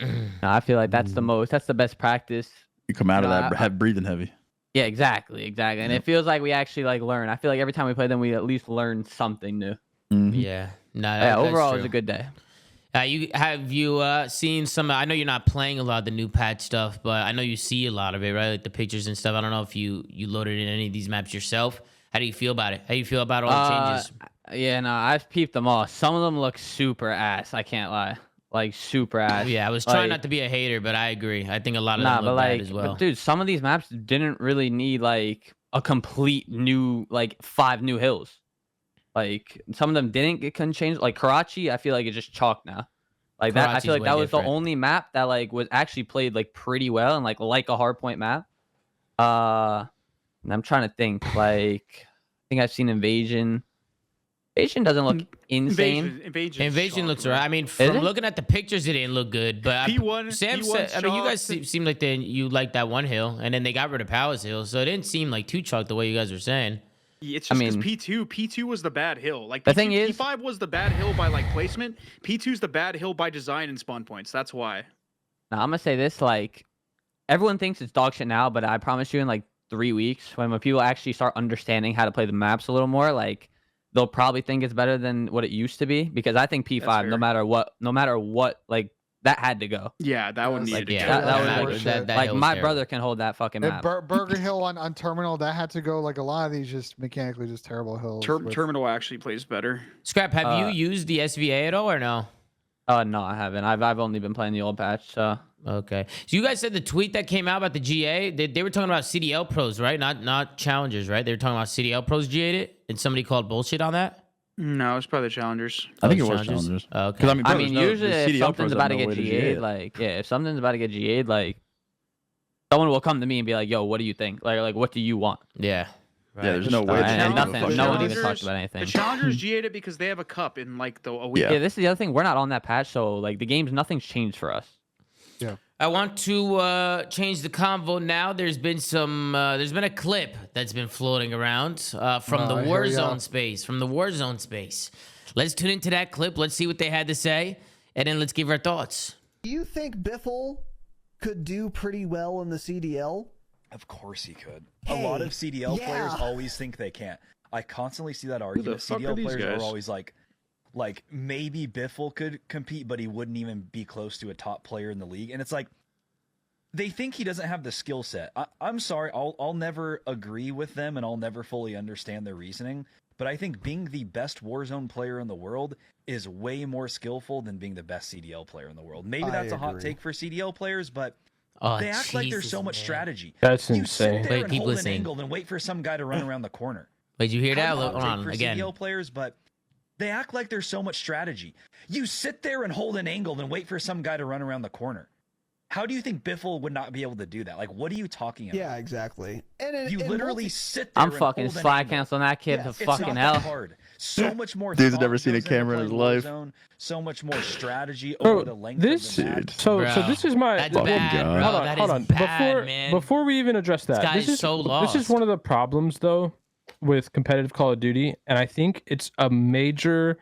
I feel like that's the best practice. You come out of No, that breathing heavy. Yeah, exactly. And it feels like we actually like learn. I feel like every time we play them, we at least learn something new. Mhm. Yeah. No, Yeah, that's overall, it true. was a good day. Have you seen some? I know you're not playing a lot of the new patch stuff, but I know you see a lot of it, right? Like the pictures and stuff. I don't know if you loaded in any of these maps yourself. How do you feel about it? How do you feel about all the changes? Yeah, no, I've peeped them all. Some of them look super ass. I can't lie, like super ass. Yeah, I was trying Like, not to be a hater, but I agree. I think a lot of Nah, them but look bad like, as well. but dude, some of these maps didn't really need like a complete new, like 5 new hills. Like some of them couldn't change. Like Karachi, I feel like it's just chalk now. Like that, I Karachi's feel like way that was different. the only map that like was actually played like pretty well and like a hardpoint map. And I'm trying to think. Like, I think I've seen Invasion. Invasion doesn't look insane. Invasion looks alright. I mean, from it? looking at the pictures, it didn't look good. But P1 Sam P1 said, I mean, you guys chalk. seem like you liked that one hill, and then they got rid of Powers Hill, so it didn't seem like too chalk the way you guys were saying. It's I just because mean- P2 was the bad hill. Like The P2, thing is- P5 was the bad hill by like placement. P2's the bad hill by design and spawn points. That's why. Now I'm gonna say this: like, everyone thinks it's dog shit now, but I promise you, in like 3 weeks, when people actually start understanding how to play the maps a little more, like, they'll probably think it's better than what it used to be. Because I think P5, fair. no matter what, like that had to go. Yeah, that one Like, needed Yeah, to that go. was that- like- that Like hill's my terrible. brother can hold that fucking And map. Burger Hill on Terminal, that had to go. Like a lot of these just mechanically just terrible hills. with- Terminal actually plays better. Scrap, have you Uh, used the SVA at all or no? No, I haven't. I've only been playing the old patch. So Okay. So you guys said the tweet that came out about the GA, they were talking about CDL pros, right? Not challengers, right? They were talking about CDL pros GA'd it, and somebody called bullshit on that? No, it's probably the challengers. I think it Oh, was challengers. Okay. Because I bro, mean, there's usually the if CDL something's pros about have to no get way GA'd, GA it. like if something's about to get GA'd, like someone will come to me and be like, "Yo, what do you think? Like what do you want?" Yeah. Yeah, there's no way. And they give a nothing. fuck No one about even it. talked about anything. The challengers GA'd it because they have a cup in like a week. Yeah. Yeah, this is the other thing. We're not on that patch, so like the game's nothing's changed for us. I want to change the convo now. There's been a clip that's been floating around from the here we go. Warzone space. From the Warzone space. Let's tune into that clip. Let's see what they had to say, and then let's give our thoughts. Do you think Biffle could do pretty well in the CDL? Of course he could. Hey, a lot of CDL players yeah. always think they can't. I constantly see that argument. fuck are CDL these players guys? are always like maybe Biffle could compete, but he wouldn't even be close to a top player in the league. And it's like they think he doesn't have the skill set. I'm sorry, I'll never agree with them, and I'll never fully understand their reasoning. But I think being the best Warzone player in the world is way more skillful than being the best CDL player in the world. Maybe I that's a hot agree. take for CDL players, but Oh, they act like there's Jesus, so much man. strategy. That's You insane. sit there Wait, and keep hold listening. an angle and wait for some guy to run around the corner. Wait, did you hear that? Hot Hold take on for again. CDL players, but they act like there's so much strategy. You sit there and hold an angle and wait for some guy to run around the corner. How do you think Biffle would not be able to do that? Like, what are you talking about? Yeah, exactly. And You in literally sit there I'm and fucking hold an slide angle. canceling that kid Yeah, to it's It's fucking not hell. that hard. So much more. Dude's thought never seen a goes into camera in his playing life. Warzone, so much more strategy Bro, over the length this of the map. so Bro, this is my that's well, bad, bro. hold on, That hold is on. bad, man. Before we even address that, guy this is is so this is lost. one of the problems though with competitive Call of Duty, and I think it's a major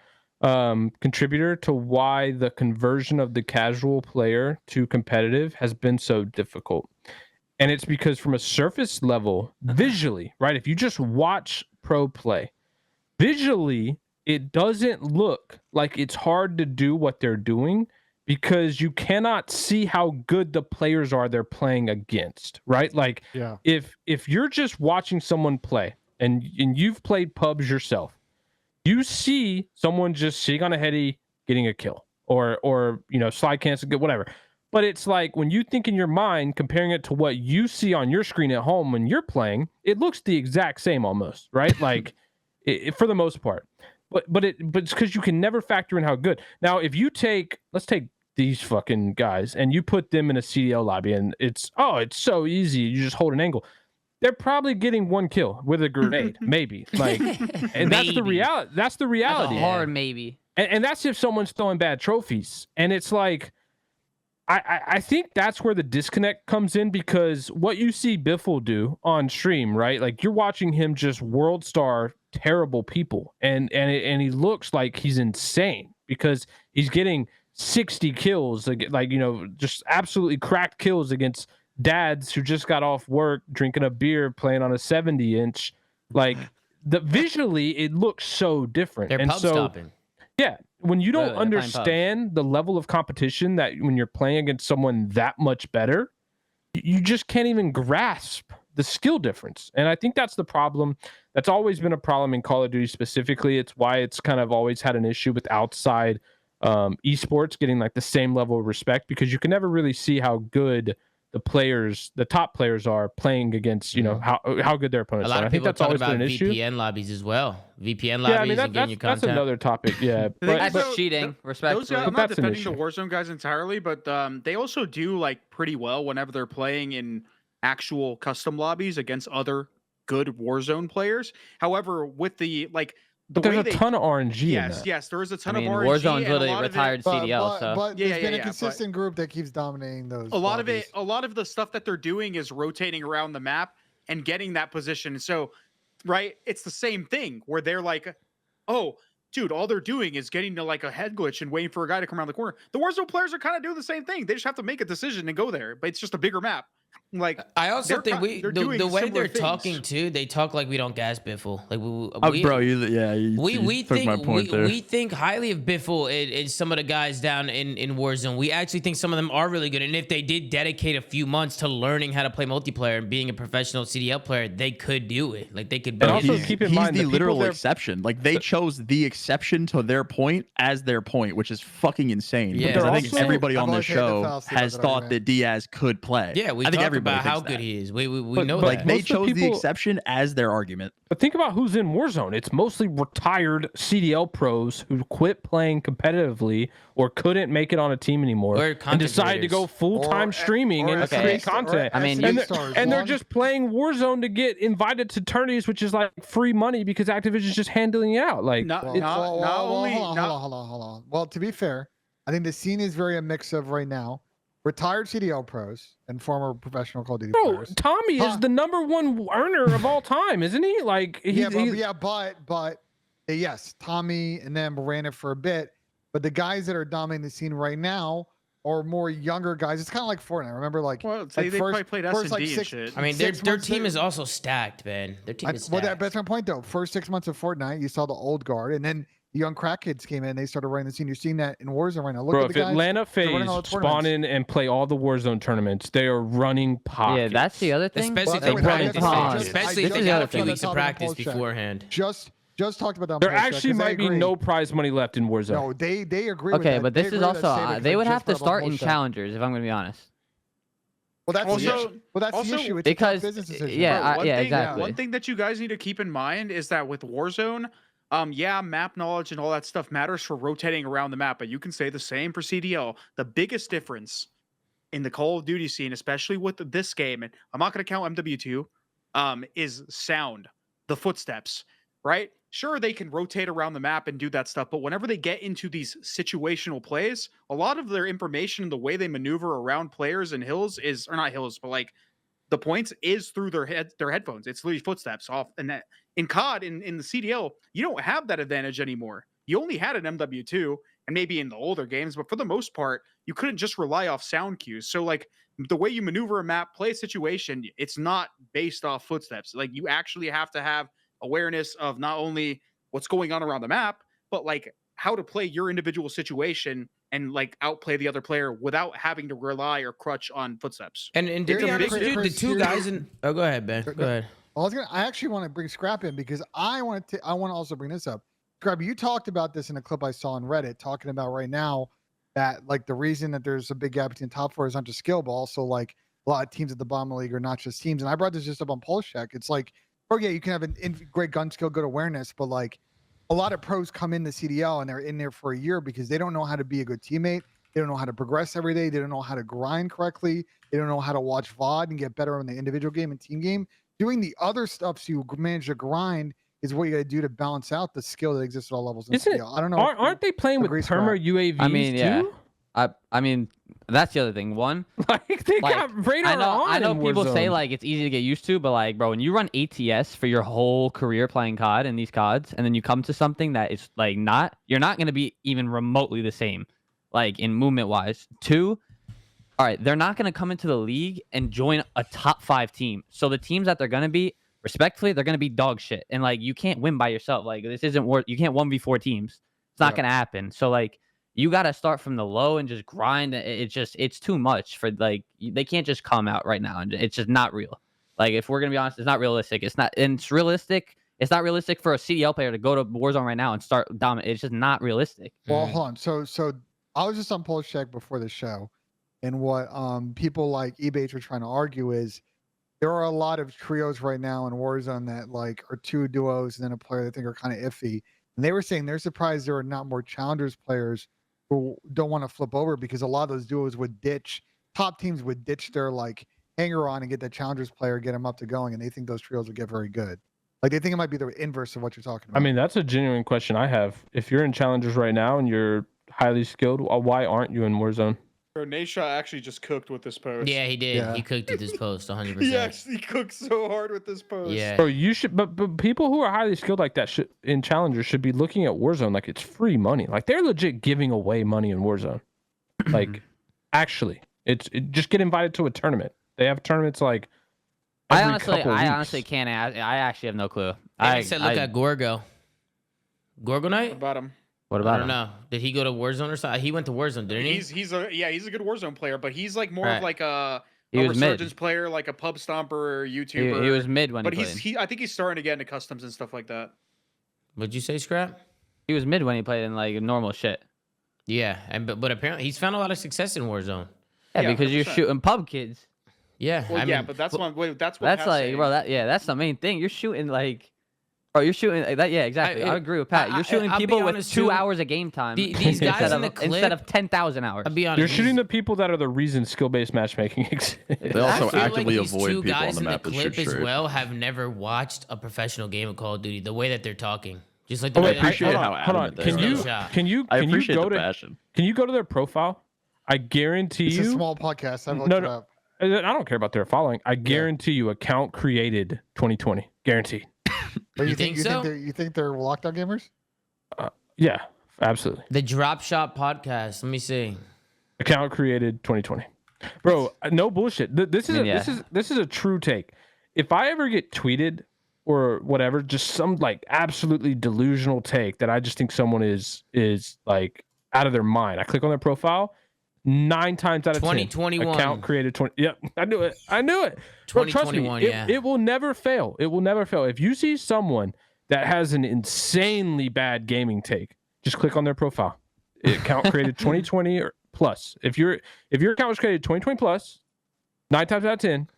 contributor to why the conversion of the casual player to competitive has been so difficult. And it's because from a surface level, visually, right? If you just watch pro play, visually, it doesn't look like it's hard to do what they're doing because you cannot see how good the players are they're playing against, right? Like Yeah. if you're just watching someone play and you've played pubs yourself, you see someone just sitting on a heady getting a kill or slide cancel, whatever. But it's like when you think in your mind, comparing it to what you see on your screen at home when you're playing, it looks the exact same almost, right? Like for the most part. But it's because you can never factor in how good. Now, if you let's take these fucking guys and you put them in a CDL lobby and it's so easy. You just hold an angle. They're probably getting one kill with a grenade, maybe. Like, and that's the reality. That's the reality. That's a hard maybe. And that's if someone's throwing bad trophies. And it's like, I think that's where the disconnect comes in, because what you see Biffle do on stream, right? Like, you're watching him just world star terrible people, and he looks like he's insane because he's getting 60 kills, like just absolutely cracked kills against dads who just got off work, drinking a beer, playing on a 70-inch. Like, visually, it looks so different. They're pub stopping. Yeah, when you don't Literally, they're playing understand the level of competition that when you're playing against someone that much better, you just can't even grasp the skill difference. And I think that's the problem. That's always been a problem in Call of Duty specifically. It's why it's kind of always had an issue with outside esports getting like the same level of respect, because you can never really see how good the top players are playing against, how good their opponents are. A lot of people that's talk always about been an issue. VPN lobbies as well. VPN lobbies Yeah, I mean, and getting your that's content. another topic. Yeah, That's cheating, respectfully. Those guys, I'm But not that's an defending the issue. Warzone guys entirely, but they also do like pretty well whenever they're playing in actual custom lobbies against other good Warzone players. However, with the but there's a ton of RNG in that. yes, there is a ton I mean, of RNG. Warzone's and a literally lot of it- retired CDL, so but Yeah, there's been yeah, a but- consistent group that keeps dominating those. a lot of lobbies. it, a lot of the stuff that they're doing is rotating around the map and getting that position. So, right, it's the same thing where they're like, oh, dude, all they're doing is getting to like a head glitch and waiting for a guy to come around the corner. The Warzone players are kind of doing the same thing. They just have to make a decision and go there, but it's just a bigger map. Like, I also they're think they're doing the way similar they're things. talking too, they talk like we don't gas Biffle. Like Bro, you we took think my point there. we think highly of Biffle and some of the guys down in Warzone. We actually think some of them are really good, and if they did dedicate a few months to learning how to play multiplayer and being a professional CDL player, they could do it. Like, they could. And build also it. keep in He's mind the the literal people there- exception. Like, they chose the exception to their point as their point, which is fucking insane. Yeah. Because But I think also- everybody I've on this always hated the show fallacy of has that thought argument. that Diaz could play. Yeah, we I think talk everybody about how thinks good that. he is. We But- know but Like, that. they most of the chose the people- exception as their argument. But think about who's in Warzone. It's mostly retired CDL pros who quit playing competitively or couldn't make it on a team anymore Or and content decided to go creators. full-time streaming and Okay. create content. I mean, And they're just playing Warzone to get invited to tourneys, which is like free money because Activision's just handling it out. Like, Not, Well, not, well, not well, only, hold not, on. Well, to be fair, I think the scene is very a mix of right now retired CDL pros and former professional Call of Duty bro, players. Tommy Huh. is the #1 earner of all time, isn't he? Like, But yes, Tommy and them ran it for a bit. But the guys that are dominating the scene right now are more younger guys. It's kind of like Fortnite. Remember, like, well, they probably played first, S&D and six- shit. I mean, 6 their months team in- is also stacked, man. Their team is Well, stacked. that's my point, though. First 6 months of Fortnite, you saw the old guard, and then the young crack kids came in. They started running the scene. You're seeing that in Warzone right now. Look bro, at if the guys. Atlanta they're running all FaZe the spawn tournaments. in and play all the Warzone tournaments, they are running pockets. Yeah, that's the other thing. Especially Well, if they wait, practice. I Especially if just they got a saw few the weeks top of of the practice poll check. beforehand. Just talked about that. There on the poll check, actually 'cause I might be agree. no prize money left in Warzone. No, they agree. with Okay, that. but They this is agree with that also statement they because would I have just to brought up start on in poll check. challengers, if I'm going to be honest. Well, that's the Also- issue. Well, that's also- the issue. It's Because- a tough business decision. yeah, Bro, one yeah, thing, exactly. One thing that you guys need to keep in mind is that with Warzone, yeah, map knowledge and all that stuff matters for rotating around the map, but you can say the same for CDL. The biggest difference in the Call of Duty scene, especially with this game, and I'm not going to count MW2, is sound, the footsteps, right? Sure, they can rotate around the map and do that stuff, but whenever they get into these situational plays, a lot of their information and the way they maneuver around players and hills is, or not hills, but like the points is through their headphones. It's literally footsteps off. And that in COD, in the CDL, you don't have that advantage anymore. You only had an MW2 and maybe in the older games, but for the most part, you couldn't just rely off sound cues. So like the way you maneuver a map, play a situation, it's not based off footsteps. Like you actually have to have awareness of not only what's going on around the map, but like how to play your individual situation and like outplay the other player without having to rely or crutch on footsteps. And to Here's be a honest, big dude, the difference two here. guys in. Oh, go ahead, Ben. Go ahead. I actually want to bring Scrap in because I want to also bring this up. Scrap, you talked about this in a clip I saw on Reddit, talking about right now that like the reason that there's a big gap between top four is not just skill, but also like a lot of teams at the bottom of the league are not just teams. And I brought this just up on Pulse Check. It's like, oh yeah, you can have great gun skill, good awareness, but like a lot of pros come in the CDL and they're in there for a year because they don't know how to be a good teammate. They don't know how to progress every day. They don't know how to grind correctly. They don't know how to watch VOD and get better on the individual game and team game. Doing the other stuff so you manage to grind is what you got to do to balance out the skill that exists at all levels in CDL. I don't know. Aren't they playing with perma UAVs I mean, yeah. too? I mean, that's the other thing. One, like they got radar on. I know people say Warzone. like it's easy to get used to, but like, bro, when you run ATS for your whole career playing COD and these CODs, and then you come to something that is like you're not going to be even remotely the same, like in movement wise. Two, all right, they're not going to come into the league and join a top 5 team. So the teams that they're going to be, respectfully, they're going to be dog shit, and like you can't win by yourself. Like this isn't worth. You can't 1v4 teams. It's not going to happen. So like. You got to start from the low and just grind. It's too much for like, they can't just come out right now. And it's just not real. Like, if we're going to be honest, it's not realistic. It's not realistic. It's not realistic for a CDL player to go to Warzone right now and start dominating. It's just not realistic. Well, hold on. So I was just on Pulse Check before the show. And what people like eBay were trying to argue is there are a lot of trios right now in Warzone that like are 2 duos and then a player they think are kind of iffy. And they were saying they're surprised there are not more challengers players who don't want to flip over because a lot of those duos would top teams would ditch their like hanger on and get the challengers player, get them up to going, and they think those trios would get very good. Like they think it might be the inverse of what you're talking about. I mean, that's a genuine question I have. If you're in challengers right now and you're highly skilled, why aren't you in Warzone? Bro, Nasha actually just cooked with this post. Yeah, he did. Yeah. He cooked with this post 100%. He actually cooked so hard with this post. Yeah. Bro, you should, but people who are highly skilled like that in challengers should be looking at Warzone like it's free money. Like they're legit giving away money in Warzone. Like, actually, just get invited to a tournament. They have tournaments like. I honestly can't. I actually have no clue. I said, look at Gorgo. Gorgo Knight? What about him? What about I don't know. Did he go to Warzone or something? He went to Warzone, didn't he? He's a good Warzone player, but he's like more Right. of like a He was resurgence mid. player, like a pub stomper YouTuber. He was mid when but he played. I think he's starting to get into customs and stuff like that. What'd you say, Scrap? He was mid when he played in like normal shit. Yeah, but apparently he's found a lot of success in Warzone. Yeah, Yeah, because you're 100%. shooting pub kids. Yeah, Well, I yeah, mean, but that's what That's Pat's like, saying. bro. That's the main thing. You're shooting like, bro. You're shooting like that. Yeah, exactly. I agree with Pat. You're shooting I'll be people with honest, 2 too. hours of game time. These guys instead in the clip, instead of 10,000 hours. I'll be honest. You're shooting the people that are the reason skill-based matchmaking exists. They I also feel actively like these avoid two people on guys the in the map that clip shoot as straight. well have never watched a professional game of Call of Duty. The way that they're talking, just like the Oh, way wait, that appreciate they're- how hold on. adamant they Can are. you No shot. can you I can you appreciate go the to passion. can you go to their profile? I guarantee It's you. a small podcast. I've looked No, it no. up. I don't care about their following. I guarantee you, account created 2020. Guaranteed. But You think so? You think they're lockdown gamers? Yeah, absolutely. The Drop Shot podcast. Let me see. Account created 2020. Bro, no bullshit. This is I mean, this is a true take. If I ever get tweeted or whatever, just some like absolutely delusional take that I just think someone is like out of their mind. I click on their profile. 9 times out of 10, 2021. account created 20. Yep, I knew it. Bro, trust me, 2021, yeah. it will never fail. It will never fail. If you see someone that has an insanely bad gaming take, just click on their profile. Account created 2020 or plus. If your account was created 2020 plus, 9 times out of 10,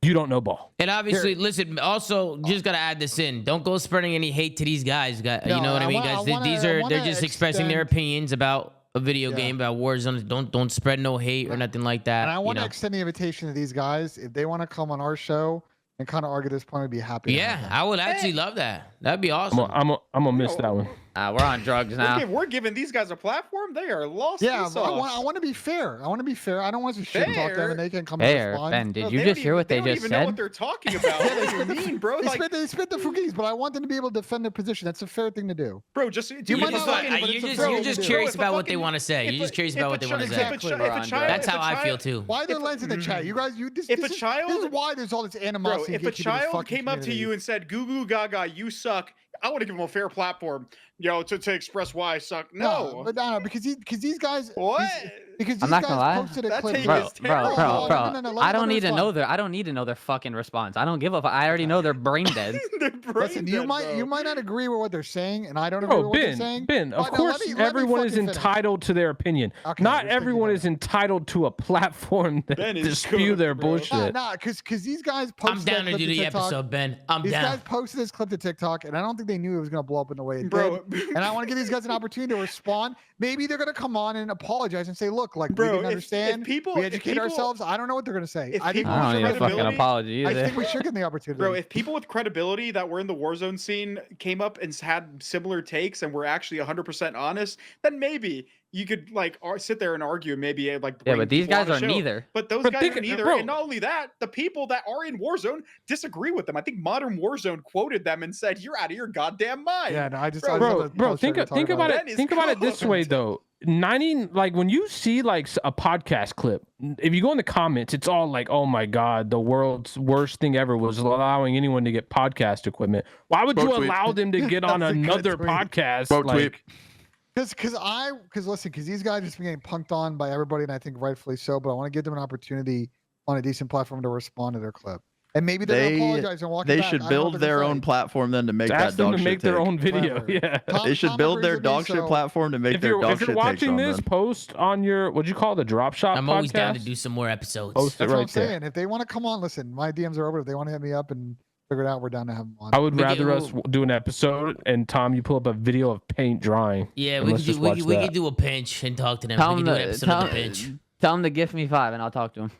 you don't know ball. And obviously, listen, also, just got to add this in. Don't go spreading any hate to these guys. You know what I mean, guys? They're just expressing their opinions about a video game, about Warzone. Don't spread no hate or nothing like that. And I want you to know? extend the invitation to these guys. If they want to come on our show and kind of argue this point, I'd be happy. to have Yeah, them. I would actually love that. That'd be awesome. I'm gonna miss that one. We're on drugs now. We're giving these guys a platform. They are lost. Yeah, in but I sauce. want to be fair. I want to be fair. I don't want to shit talk them Fair? and they can come Fair, and respond. Ben. Did Bro, you they just don't hear what they don't just even know what said? they're talking about. What do you mean, bro? They Like, spit the fugis, but I want them to be able to defend their position. That's a fair thing to do. bro, just You might just not like it, but you're it's a just, fair you're thing just to do. curious Bro, if a about what they fucking- want to say. You're just curious about what they want to say. That's That's how I feel too. Why their lens in the chat? You guys, this If a is child- why there's all this Bro, animosity. if a child came up to you and said, "Goo goo gaga, you suck," I want to give him a fair platform, to express why I suck. No, but no, because these guys. what? Because these I'm not guys gonna lie. posted a That clip. take Bro, is bro, terrible. bro, bro. No, let I don't me need to respond. know their. I don't need to know their fucking response. I don't give a fuck. I already know they're brain dead. They're brain Listen, you dead, might bro. you might not agree with what they're saying, and I don't agree Bro, with what they're Ben, saying. Ben, of But no, course let me everyone is fucking finish. entitled to their opinion. Okay, Not just everyone thinking is entitled to a platform Ben that is to spew their cooked, bro. bullshit. Nah, because these guys posted I'm down that to clip do the TikTok. episode, Ben. I'm These down. guys posted this clip to TikTok, and I don't think they knew it was going to blow up in the way it Bro, did. And I want to give these guys an opportunity to respond. Maybe they're going to come on and apologize and say, "Look, like Bro, we didn't if understand. people- we if educate people- ourselves." I don't know what they're going to say. if I think people we I should don't need a get fucking credibility- apology I either. think we should get the opportunity. Bro, if people with credibility that were in the Warzone scene came up and had similar takes and were actually 100% honest, then maybe you could like sit there and argue and maybe like Yeah, bring but these people on guys the are show. neither. But those But guys think- are neither. bro. And not only that, the people that are in Warzone disagree with them. I think Modern Warzone quoted them and said, "You're out of your goddamn mind." yeah, no, I just Bro, I just Bro, love the bro, post think you're talking think about Ben it. is Think about it this cooked. way though. 90 like when you see like a podcast clip, if you go in the comments, it's all like, "Oh my god, the world's worst thing ever was allowing anyone to get podcast equipment." Why would Bro you tweet. allow them to get on That's a good another tweet. podcast? Bro, like, tweet. Because these guys just been getting punked on by everybody, and I think rightfully so. But I want to give them an opportunity on a decent platform to respond to their clip, and maybe they're They- gonna apologize and walk. They it back. should I don't know what build they're their gonna own say. platform then to make ask that them dog to shit make their take. own video. Whatever. Yeah. Tom- They should Tom build agrees their with me, dog shit so- platform to make If their you're dog if you're shit takes watching on this, them. post on your what'd you call it, the drop shop I'm podcast? always down to do some more episodes. Post it That's what I'm right there. saying. If they want to come on, listen, my DMs are open. If they want to hit me up and figure it out, we're down to have them on. I would We rather get- us do an episode and Tom, you pull up a video of paint drying. Yeah, and we let's could do just we, watch could- we that. could do a pinch and talk to them. Tell We him could do an episode of the pinch. tell him to gift me 5 and I'll talk to him.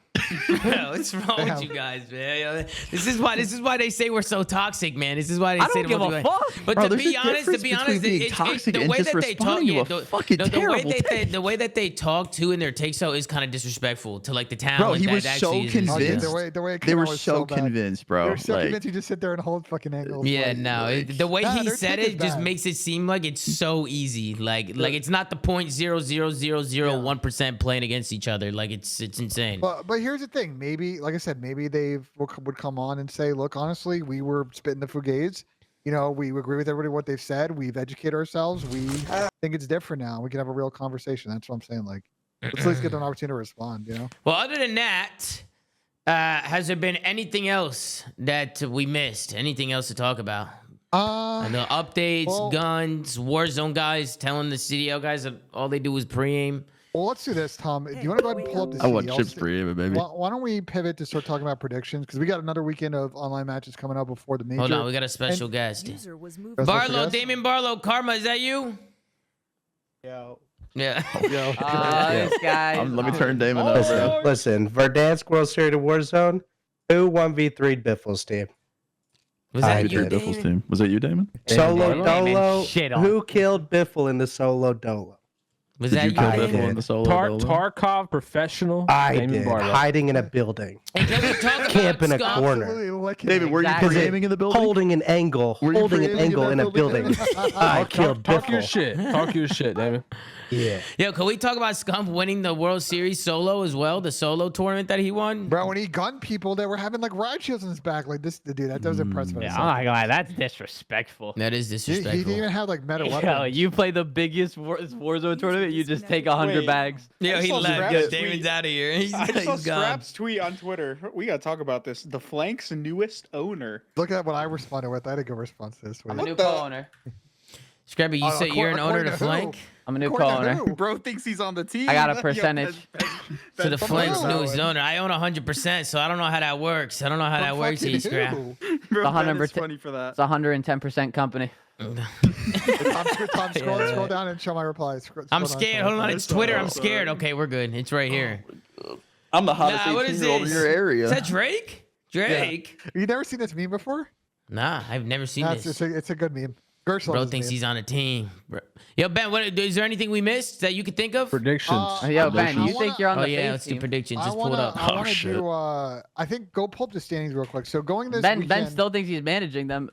What's wrong with you guys, man? This is why they say we're so toxic, man. This is why they I say don't give a fuck. But Bro, to there's be a honest, difference between being toxic the and way just that they talk, responding to yeah, a fucking terrible take. the way that they talk too in their takes though is kind of disrespectful to like the talent. Bro, he that was so actually is- Oh, dude, convinced. the way it They came were out was so bad. convinced, They bro. were so Like, convinced you just sit there and hold fucking angles. Yeah, like- no. like- The way Nah, he their said take is it just bad. makes it seem like it's so easy. Like it's not the 0.00001% playing against each other. Like it's insane. But here's the thing. Maybe, like I said, maybe they would come on and say, "Look, honestly, we were spitting the fugazi. You know, we agree with everybody what they've said. We've educated ourselves. We think it's different now. We can have a real conversation." That's what I'm saying. Like, let's at least get them an opportunity to respond. You know. Well, other than that, has there been anything else that we missed? Anything else to talk about? I know updates, well- guns, Warzone guys telling the CDL guys that all they do is pre-aim. Well, let's do this, Tom. Do you want to go ahead and pull up the I want CDL chips st- for you, baby. Why don't we pivot to start talking about predictions? Because we got another weekend of online matches coming up before the major. Hold on, we got a special guest. User was moved. That's what Barlow, guess? Damon Barlow, Karma, is that you? Yo. Yeah. Yo. This guy. Let me turn Damon Listen, over. listen. Verdansk World Series of Warzone. Who 1v3'd Biffle's team? Was I that you, did. Biffle's Damon? team. Was that you, Damon? Solo Damon Dolo. shit on. Who killed Biffle in the solo Dolo? Was Did that you you, kill I Damon? Biffle in did. the solo? Dolo? Tarkov professional. I Damon did. Barlow. Hiding in a building. And can we talk about Camp in a Scott? corner. Absolutely licking David, it. were you Exactly. pre-aiming in the building? Holding an angle. Were you Holding an pre-aiming angle in a building. I killed Talk your Biffle. shit. Talk your shit, Damon. Yeah. Yo, can we talk about Scump winning the World Series solo as well? The solo tournament that he won? Bro, when he gunned people, they were having like riot shields on his back. Like this, dude, that was impressive. in Yeah, itself. I'm not gonna lie, that's disrespectful. That is He disrespectful. didn't even have like meta Yo, weapons. you play the biggest Warzone tournament, you just take 100 Wait. bags. Yo, I he saw left. Scraps Yo, tweet. Damon's out of here. He's I saw he's gone. Scraps tweet on Twitter. We gotta talk about this. The Flank's newest owner. Look at what I responded with. I had a good response to this. I'm a Wait. new co-owner. Scrappy, you say you're an owner to Flank? I'm a new According to co-owner. who? Bro thinks he's on the team. I got a percentage. So the Flank's who? newest owner. I own 100%, so I don't know how that works. I don't know how that works, Fucking Scrap. who? Bro, The that is 100% funny for that. It's a 110% company. Tom, scroll down and show my replies. I'm scared. Hold on, it's Twitter. I'm scared. Okay, we're good. It's right here. I'm the hottest Nah, what is 18-year-old in this? your area. Is that Drake? Drake? You never seen this meme before? Nah, I've never seen Nah, this. it's a good meme. Gersh Bro loves this thinks meme. he's on a team. Bro. Yo, Ben, is there anything we missed that you could think of? Predictions. Yo, Ben, you I think wanna- you're on Oh the yeah, face let's do team. predictions. I Just pull it wanna, up. I Oh, wanna shit. do. I think go pull up the standings real quick. So going this Ben weekend. still thinks he's managing them.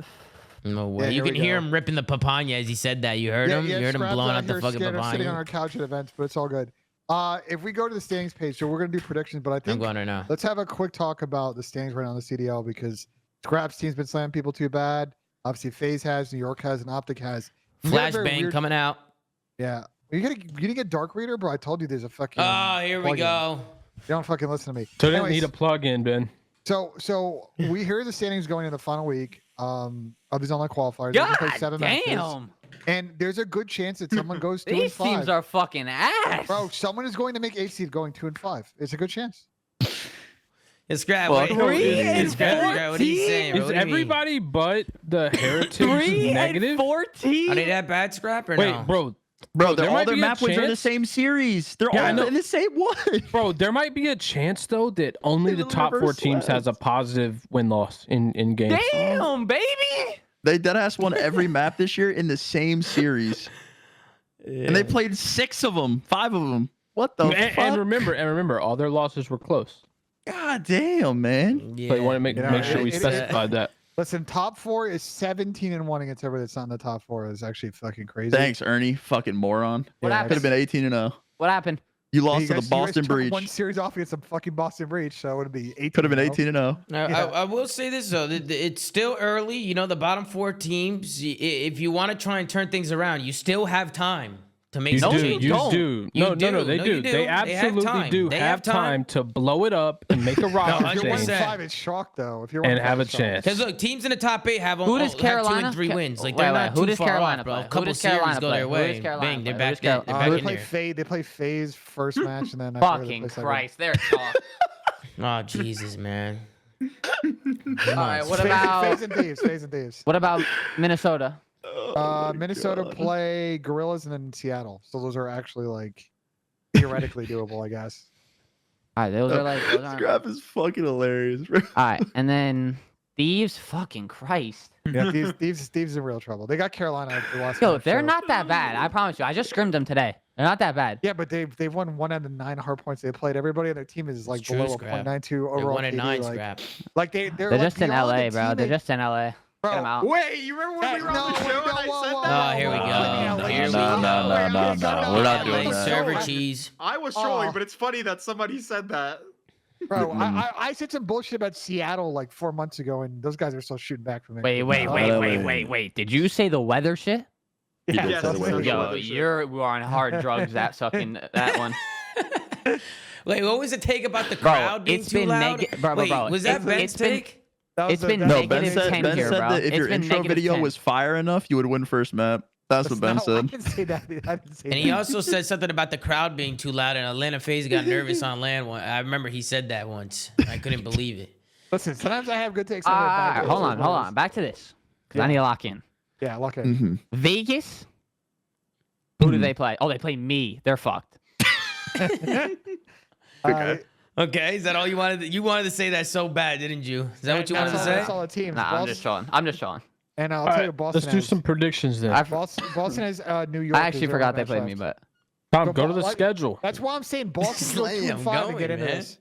No way. Yeah, You here can we hear go. him ripping the papaya as he said that. You heard him? You heard him Scrap's blowing out out the here fucking sitting on our papaya? couch at events, but it's all good. If we go to the standings page, so we're gonna do predictions, but I I'm think going right now. let's have a quick talk about the standings right now in the CDL because Scrap's team's been slamming people too bad. Obviously, FaZe has, New York has, and Optic has. We got a very Flashbang weird- coming out. Yeah. You gonna get Dark Reader, bro? I told you there's a fucking. Oh, here we plugin. go. You don't fucking listen to me. So they don't Anyways, need a plug-in, Ben. So we hear the standings going in the final week of these online qualifiers. They're gonna play God 7 matches, damn. and there's a good chance that someone goes 2 and These 5. teams are fucking ass. Bro, someone is going to make 8 seed going 2 and 5. It's a good chance. It's Scrap. Well, Wait, and Scrap, what are you saying, bro? Is What do you mean? everybody but the Heritage 3 negative? and 14. Are they that bad, Scrap, or Wait, no? bro, Bro, there all might their be a map wins are in the chance- same series. They're Yeah, I all know. in the same one. bro, there might be a chance though that only the They're top 4 teams swept. has a positive win-loss in games. Damn, baby. They deadass won every map this year in the same series, and they played 6 of them, 5 of them. What the fuck? And remember, all their losses were close. God damn, man. Yeah. So you want to make You know, make sure we it- specified that. Listen, top 4 is 17 and 1 against everybody that's not in the top 4. Is actually fucking crazy. Thanks, Ernie. Fucking moron. What Yeah, happened? Could have been 18 and 0. What happened? You You lost to guys- the you guys Boston took Breach. One series off against some fucking Boston Breach, so it would be 18. Could have been you know? 18 and 0. Now, Yeah. I will say this though, it's still early. You know, the bottom 4 teams. If you want to try and turn things around, you still have time to make You some do. changes. You don't. do. You No, do. they No, do. you do. They They have absolutely time. do They have have time. time to blow it up and make a No, roster if you're 1 change. and 100%. 5, it's shock though. If you're And 1 and have 5, a it's shock. chance. Because look, teams in the top 8 have Who does have 2 Carolina? and 3 wins. Like Wait, they're wait, not who too does far Carolina off, bro. play? A Who couple does series Carolina go play? their Who way. does Carolina Bang, they're play? back. Who does Car- They're They back in play there. Phase. They play Phase first match, and then after they Fucking play second. Christ, they're chalk. Oh Jesus, man. All right, what Phase- about Phase and Thieves? Phase and Thieves. what about Minnesota? Minnesota play Gorillas and then Seattle. So those are actually like theoretically doable, I guess. All right, those are like. Those aren't... Scrap is fucking hilarious, bro. All right, and then Thieves. Fucking Christ. Yeah, Thieves in real trouble. They got Carolina the last Yo, match, they're so- not that bad. I promise you. I just scrimmed them today. They're not that bad. Yeah, but they've won 1 out of 9 hard points they played. Everybody on their team is like It's true, below a Scrap. 0.92 They're overall 1 and 9, KD. Scrap. Like they're They're like just in beyond LA, the bro. They're team just in LA. Bro, Get them out. Wait, you remember when we were on the show and I said that? Oh, here we go. No, Here we no, go. no, no, no, no. We're not doing LA that. server cheese. I was trolling, but it's funny that somebody said that. Bro, I said some bullshit about Seattle like 4 months ago, and those guys are still shooting back from it. Wait. Did you say the weather shit? Yeah, did Yes, say that's the what weather it shit. was. Yo, you are on hard drugs. That sucking that one. Wait, what was the take about the Bro, crowd being it's too been loud? bro, Wait, bro, was that it's Ben's been- take? That was It's the- been that- No, Ben negative said 10 here, bro. that if It's your been intro negative video 10. was fire enough, you would win first map. That's what Ben No, I said. didn't say that. I didn't say And that. he also said something about the crowd being too loud, and Atlanta FaZe got nervous on land. I remember he said that once. I couldn't believe it. Listen, sometimes I have good takes. sometimes bad takes. Hold That's what it on. is. Back to this. 'Cause I Yeah. need to lock in. Yeah, lock it. Mm-hmm. Vegas. Who do they play? Oh, they play me. They're fucked. Okay, is that all you wanted? You wanted to say that so bad, didn't you? Is that what you wanted to say? That's all the teams. Nah, I'm Boston, just trolling. I'm just trolling. and I'll All tell right, you, Boston. let's do has, some predictions then. Boston has New York. I as actually their forgot only they match played me, left. but Tom, go to the Like- schedule. That's why I'm saying Boston go 2 Slay, and I'm 5 to get going, into man. this.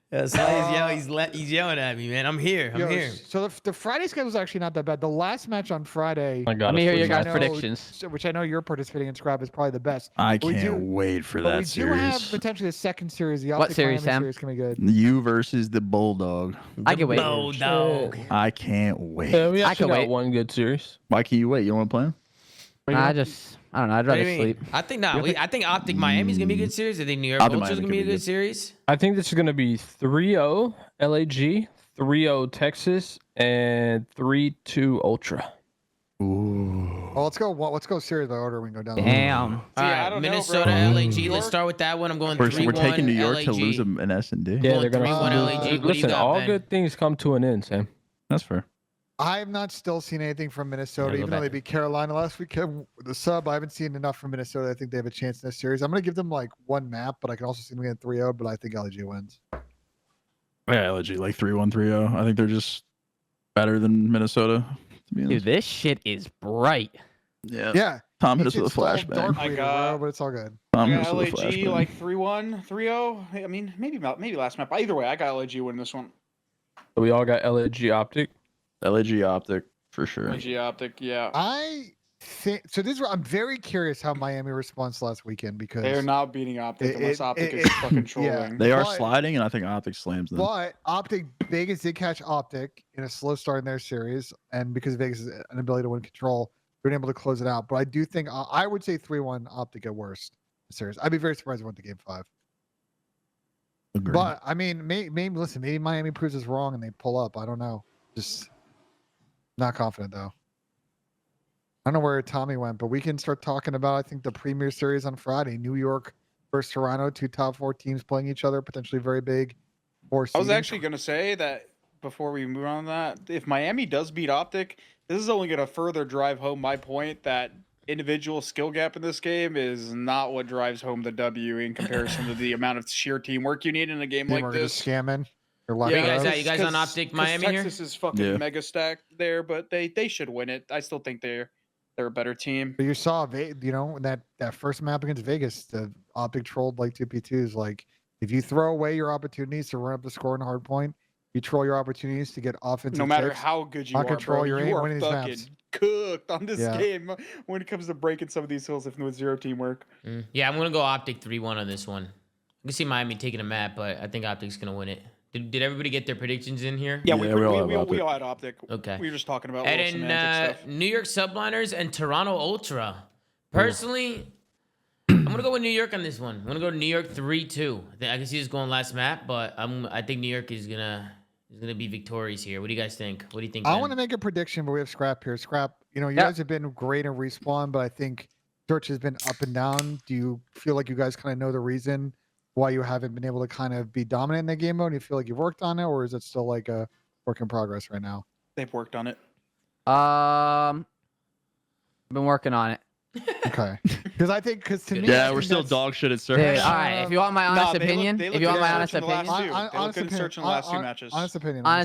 Yeah, Slay's he's yelling at me, man. I'm here. I'm Yo, here. So the Friday schedule is actually not that bad. The last match on Friday, I got let me hear your which I guys' know- predictions. which I know you're participating in, Scrap, is probably the best. I We can't do- wait for But that we do have series. potentially a second series. The What Optic series, Miami Sam? series can be good. You versus the Bulldog. I can wait. Bulldog. I can't wait. Yeah, we I actually can got wait. one good series. Why can't you wait? You don't want to play him? Nah, I don't know. I'd What do rather you mean? sleep. I think not. I think Optic Miami's gonna be a good series. I think New York Optic Ultra's Miami gonna be a could be good good. series. I think this is going to be 3-0 LAG, 3-0 Texas, and 3-2 Ultra. Ooh. Well, let's go series by order. We can go down. Damn. All I right, don't know, Minnesota, bro. LAG. New Let's York- start with that one. I'm going We're 3-1 taking New York to LAG. lose them in S&D. Yeah, Going they're going 3-1 to LAG. What do you listen. got, All Ben? good things come to an end, Sam. That's fair. I have not still seen anything from Minnesota, Yeah, go even though back. they beat Carolina last weekend with the sub. I haven't seen enough from Minnesota. I think they have a chance in this series. I'm going to give them like one map, but I can also see them getting 3-0, but I think LG wins. Yeah, LG like 3-1, 3-0. I think they're just better than Minnesota. To be Dude, honest. this shit is bright. Yeah. Yeah. Tom hit you us with a should install flashbang. Dark I Reader, got- bro, but it's all good. Tom I hit us got with a LAG flashbang. like 3-1, 3-0. I mean, maybe last map. Either way, I got LAG winning this one. So we all got LAG Optic. LAG Optic for sure. LAG Optic, yeah. I think so. I'm very curious how Miami responds last weekend because They're not beating Optic unless Optic is fucking trolling. They are But- sliding, and I think Optic slams them. But Vegas did catch Optic in a slow start in their series, and because Vegas' inability to win control, been able to close it out. But I do think I would say 3-1 Optic at worst. Serious. I'd be very surprised if it went to game 5. Agreed. But I mean, maybe listen, maybe Miami proves us wrong and they pull up. I don't know. Just not confident though. I don't know where Tommy went, but we can start talking about, I think, the Premier Series on Friday. New York versus Toronto, 2 top 4 teams playing each other, potentially very big. I was actually going to say that before we move on that, if Miami does beat Optic, this is only going to further drive home my point that individual skill gap in this game is not what drives home the W in comparison to the amount of sheer teamwork you need in a game like this. Just scamming. Yeah, you guys on Optic Miami here? Texas is fucking mega stacked there, but they should win it. I still think they're a better team. But you saw, that first map against Vegas, the Optic trolled like 2P2s. Like, if you throw away your opportunities to run up the score in hard point, you troll your opportunities to get offensive. No matter picks, how good you are, control, bro, you you are winning these fucking maps. cooked on this game when it comes to breaking some of these hills if with zero teamwork. Yeah, I'm going to go Optic 3-1 on this one. I can see Miami taking a map, but I think Optic's going to win it. Did everybody get their predictions in here? Yeah, we all had Optic. Okay. We were just talking about and little then semantic stuff. New York Subliners and Toronto Ultra. Personally, I'm gonna go with New York on this one. I'm gonna go to New York 3-2. I can see this going last map, but I think New York is gonna be victorious here. What do you guys think? What do you think? I Ben? want to make a prediction, but we have Scrap here. Scrap, you guys have been great in respawn, but I think Search has been up and down. Do you feel like you guys kind of know the reason why you haven't been able to kind of be dominant in the game mode? Do you feel like you've worked on it, or is it still like a work in progress right now? They've worked on it. I've been working on it. Okay. Because to me, yeah, we're still dog shit at Search. Dude, all right, if you want my honest opinion, they if you want my honest in the last opinion, two. They look good in search in the last two matches. Honest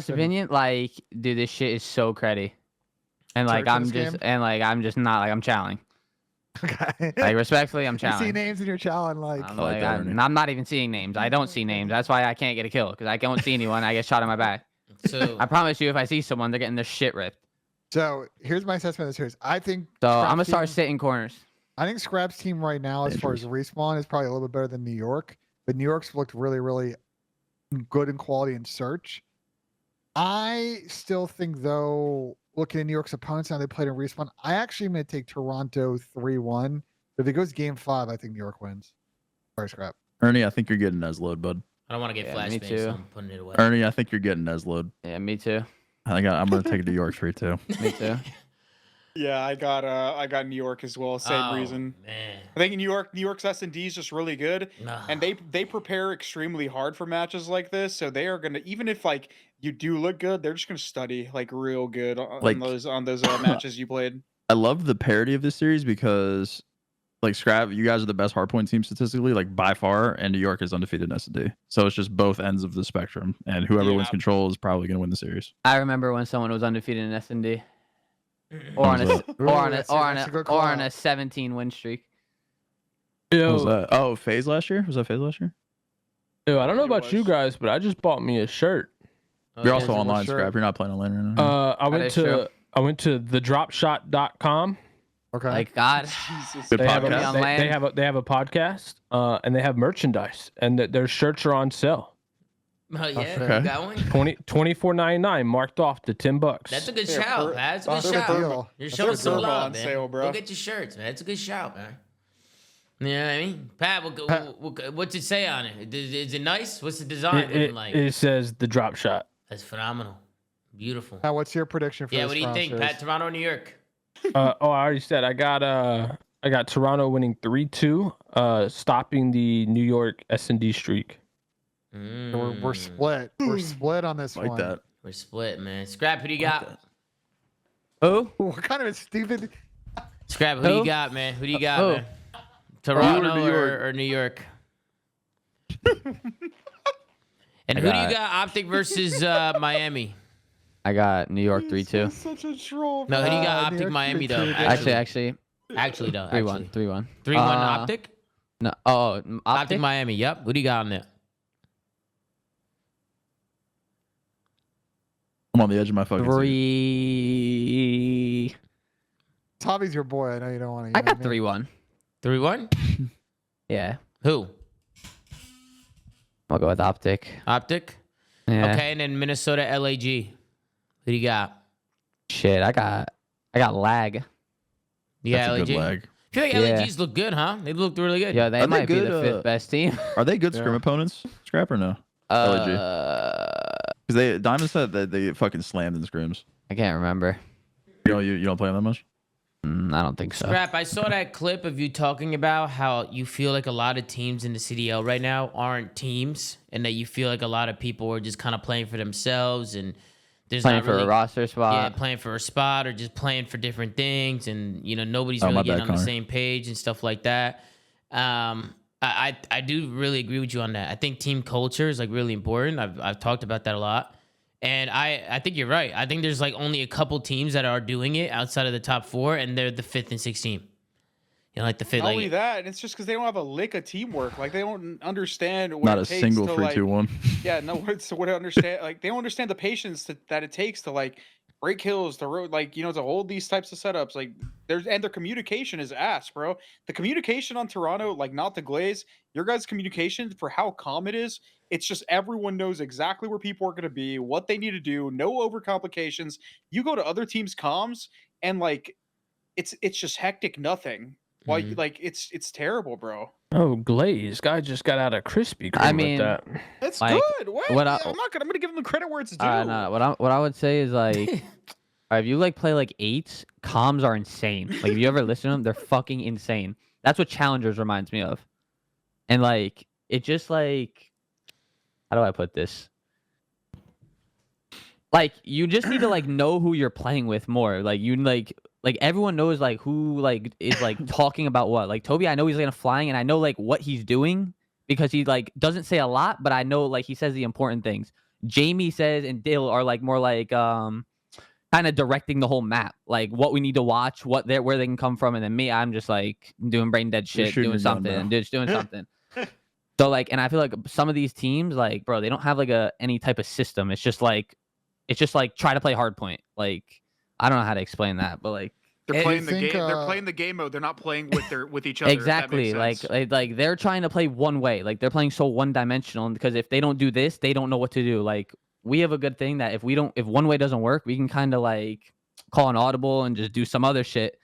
opinion. like, dude, this shit is so cruddy, and like Search in this game? I'm just not like I'm challenging. Okay. Like respectfully, I'm You challenging. see names in your challenge, like. I'm not even seeing names. I don't see names. That's why I can't get a kill because I don't see anyone. I get shot in my back. So I promise you, if I see someone, they're getting their shit ripped. So here's my assessment of the series. I think. So Scrap's I'm gonna start team- sitting corners. I think Scrap's team right now, as far as respawn, is probably a little bit better than New York. But New York's looked really, really good in quality in search. I still think, though, looking at New York's opponents now, they played in respawn. I actually am going to take Toronto 3-1. If it goes game 5, I think New York wins. Sorry, Scrap. Ernie, I think you're getting Nesload, bud. I don't want to get me flashbang, too. so I'm putting it away. Ernie, I think you're getting Nesload. Yeah, me too. I think I'm going to take it to York 3-2. Me too. Yeah, I got New York as well. Same reason. Man. I think New York's S&D is just really good, and they prepare extremely hard for matches like this. So they are gonna, even if like you do look good, they're just gonna study like real good on those matches you played. I love the parity of this series because, like, Scrap, you guys are the best hardpoint team statistically, like by far, and New York is undefeated in S&D. So it's just both ends of the spectrum, and whoever wins control is probably gonna win the series. I remember when someone was undefeated in S&D. Or on a 17 win streak. What was that? Oh, FaZe last year? Was that FaZe last year? Yo, I don't know about you guys, but I just bought me a shirt. You're also online, Scrap. You're not playing online right now. I went to thedropshot.com. Okay. Like God. Good They have, podcast. they have a podcast, and they have merchandise, and their shirts are on sale. Oh, yeah, Okay. you got one? $24.99 marked off to $10. That's a good shout, man. That's a good That's a shout. deal. You're That's showing a some deal. love, On man. sale, bro. Go get your shirts, man. That's a good shout, man. You know what I mean? Pat, what's it say on it? Is it nice? What's the design looking like? It says the drop shot. That's phenomenal. Beautiful. Now, what's your prediction for Yeah, this what do you round think, series? Pat? Toronto or New York? I already said I got Toronto winning 3-2, stopping the New York S&D streak. We're split. We're split on this Like one. that. We're split, man. Scrap, who do you got? Who? What kind of a stupid? Scrap, who do you got, man? Who do you got, man? Toronto or New York? And who do you got? Optic versus Miami. I got New York 3-2. Such a troll. No, who do you got? New Optic, York Miami, though. 3-2. Actually, though. 3-1. 3-1. 3-1 Optic? No. Optic, Optic. Miami. Yep. Who do you got on there? I'm on the edge of my fucking seat. 3. Tommy's your boy. I know you don't want to. I got 3-1. 3-1? Yeah. Who? I'll go with Optic. Optic? Yeah. Okay, and then Minnesota, LAG. Who do you got? Shit, I got lag. Yeah, That's a good LG. lag. I feel like Yeah. LGs look good, huh? They looked really good. Yeah, they Are they might be good, the fifth best team. Are they good Yeah. scrim opponents, Scrap, or no? LG. Because Diamond said that they get fucking slammed in the scrims. I can't remember. You don't play them that much? I don't think so. Scrap, I saw that clip of you talking about how you feel like a lot of teams in the CDL right now aren't teams, and that you feel like a lot of people are just kind of playing for themselves, and there's Playing not for really, a roster yeah, spot. playing for a spot or just playing for different things, and nobody's Oh, really my getting bad, on the Connor. same page and stuff like that. I do really agree with you on that. I think team culture is like really important. I've talked about that a lot. And I think you're right. I think there's like only a couple teams that are doing it outside of the top 4, and they're the 5th and 6th team. Like the 5th. Not only Like, that, and it's just because they don't have a lick of teamwork. Like they don't understand what Not it a takes single to 3-2-1. yeah, no, what to understand. Like they don't understand the patience that it takes to like break hills, the road, like to hold these types of setups. Like their communication is ass, bro. The communication on Toronto, like not the Glaze, your guys' communication for how calm it is. It's just everyone knows exactly where people are going to be, what they need to do, no overcomplications. You go to other teams' comms, and like it's just hectic, nothing. Why like it's terrible, bro. Oh, Glaze guy just got out of Krispy Kreme I mean, with that. It's Like, good. What? what I'm gonna give them credit where it's due. No, what I would say is like, if you like play like 8s, comms are insane. Like if you ever listen to them, they're fucking insane. That's what Challengers reminds me of. And like it just like, how do I put this? Like you just need to like know who you're playing with more. Like you like everyone knows like who like is like talking about what. Like Toby, I know he's gonna flying, and I know like what he's doing because he like doesn't say a lot, but I know like he says the important things. Jamie says and Dale are like more like kind of directing the whole map, like what we need to watch, where they can come from, and then me, I'm just like doing brain dead shit, shooting doing your gun, something, bro. and just doing something. So like, and I feel like some of these teams, like bro, they don't have like any type of system. It's just like try to play hard point. Like I don't know how to explain that, but like They're playing the think, game. They're playing the game mode. They're not playing with each other. if that makes exactly sense. like they're trying to play one way. Like they're playing so one dimensional, because if they don't do this, they don't know what to do. Like we have a good thing that if one way doesn't work, we can kind of like call an audible and just do some other shit.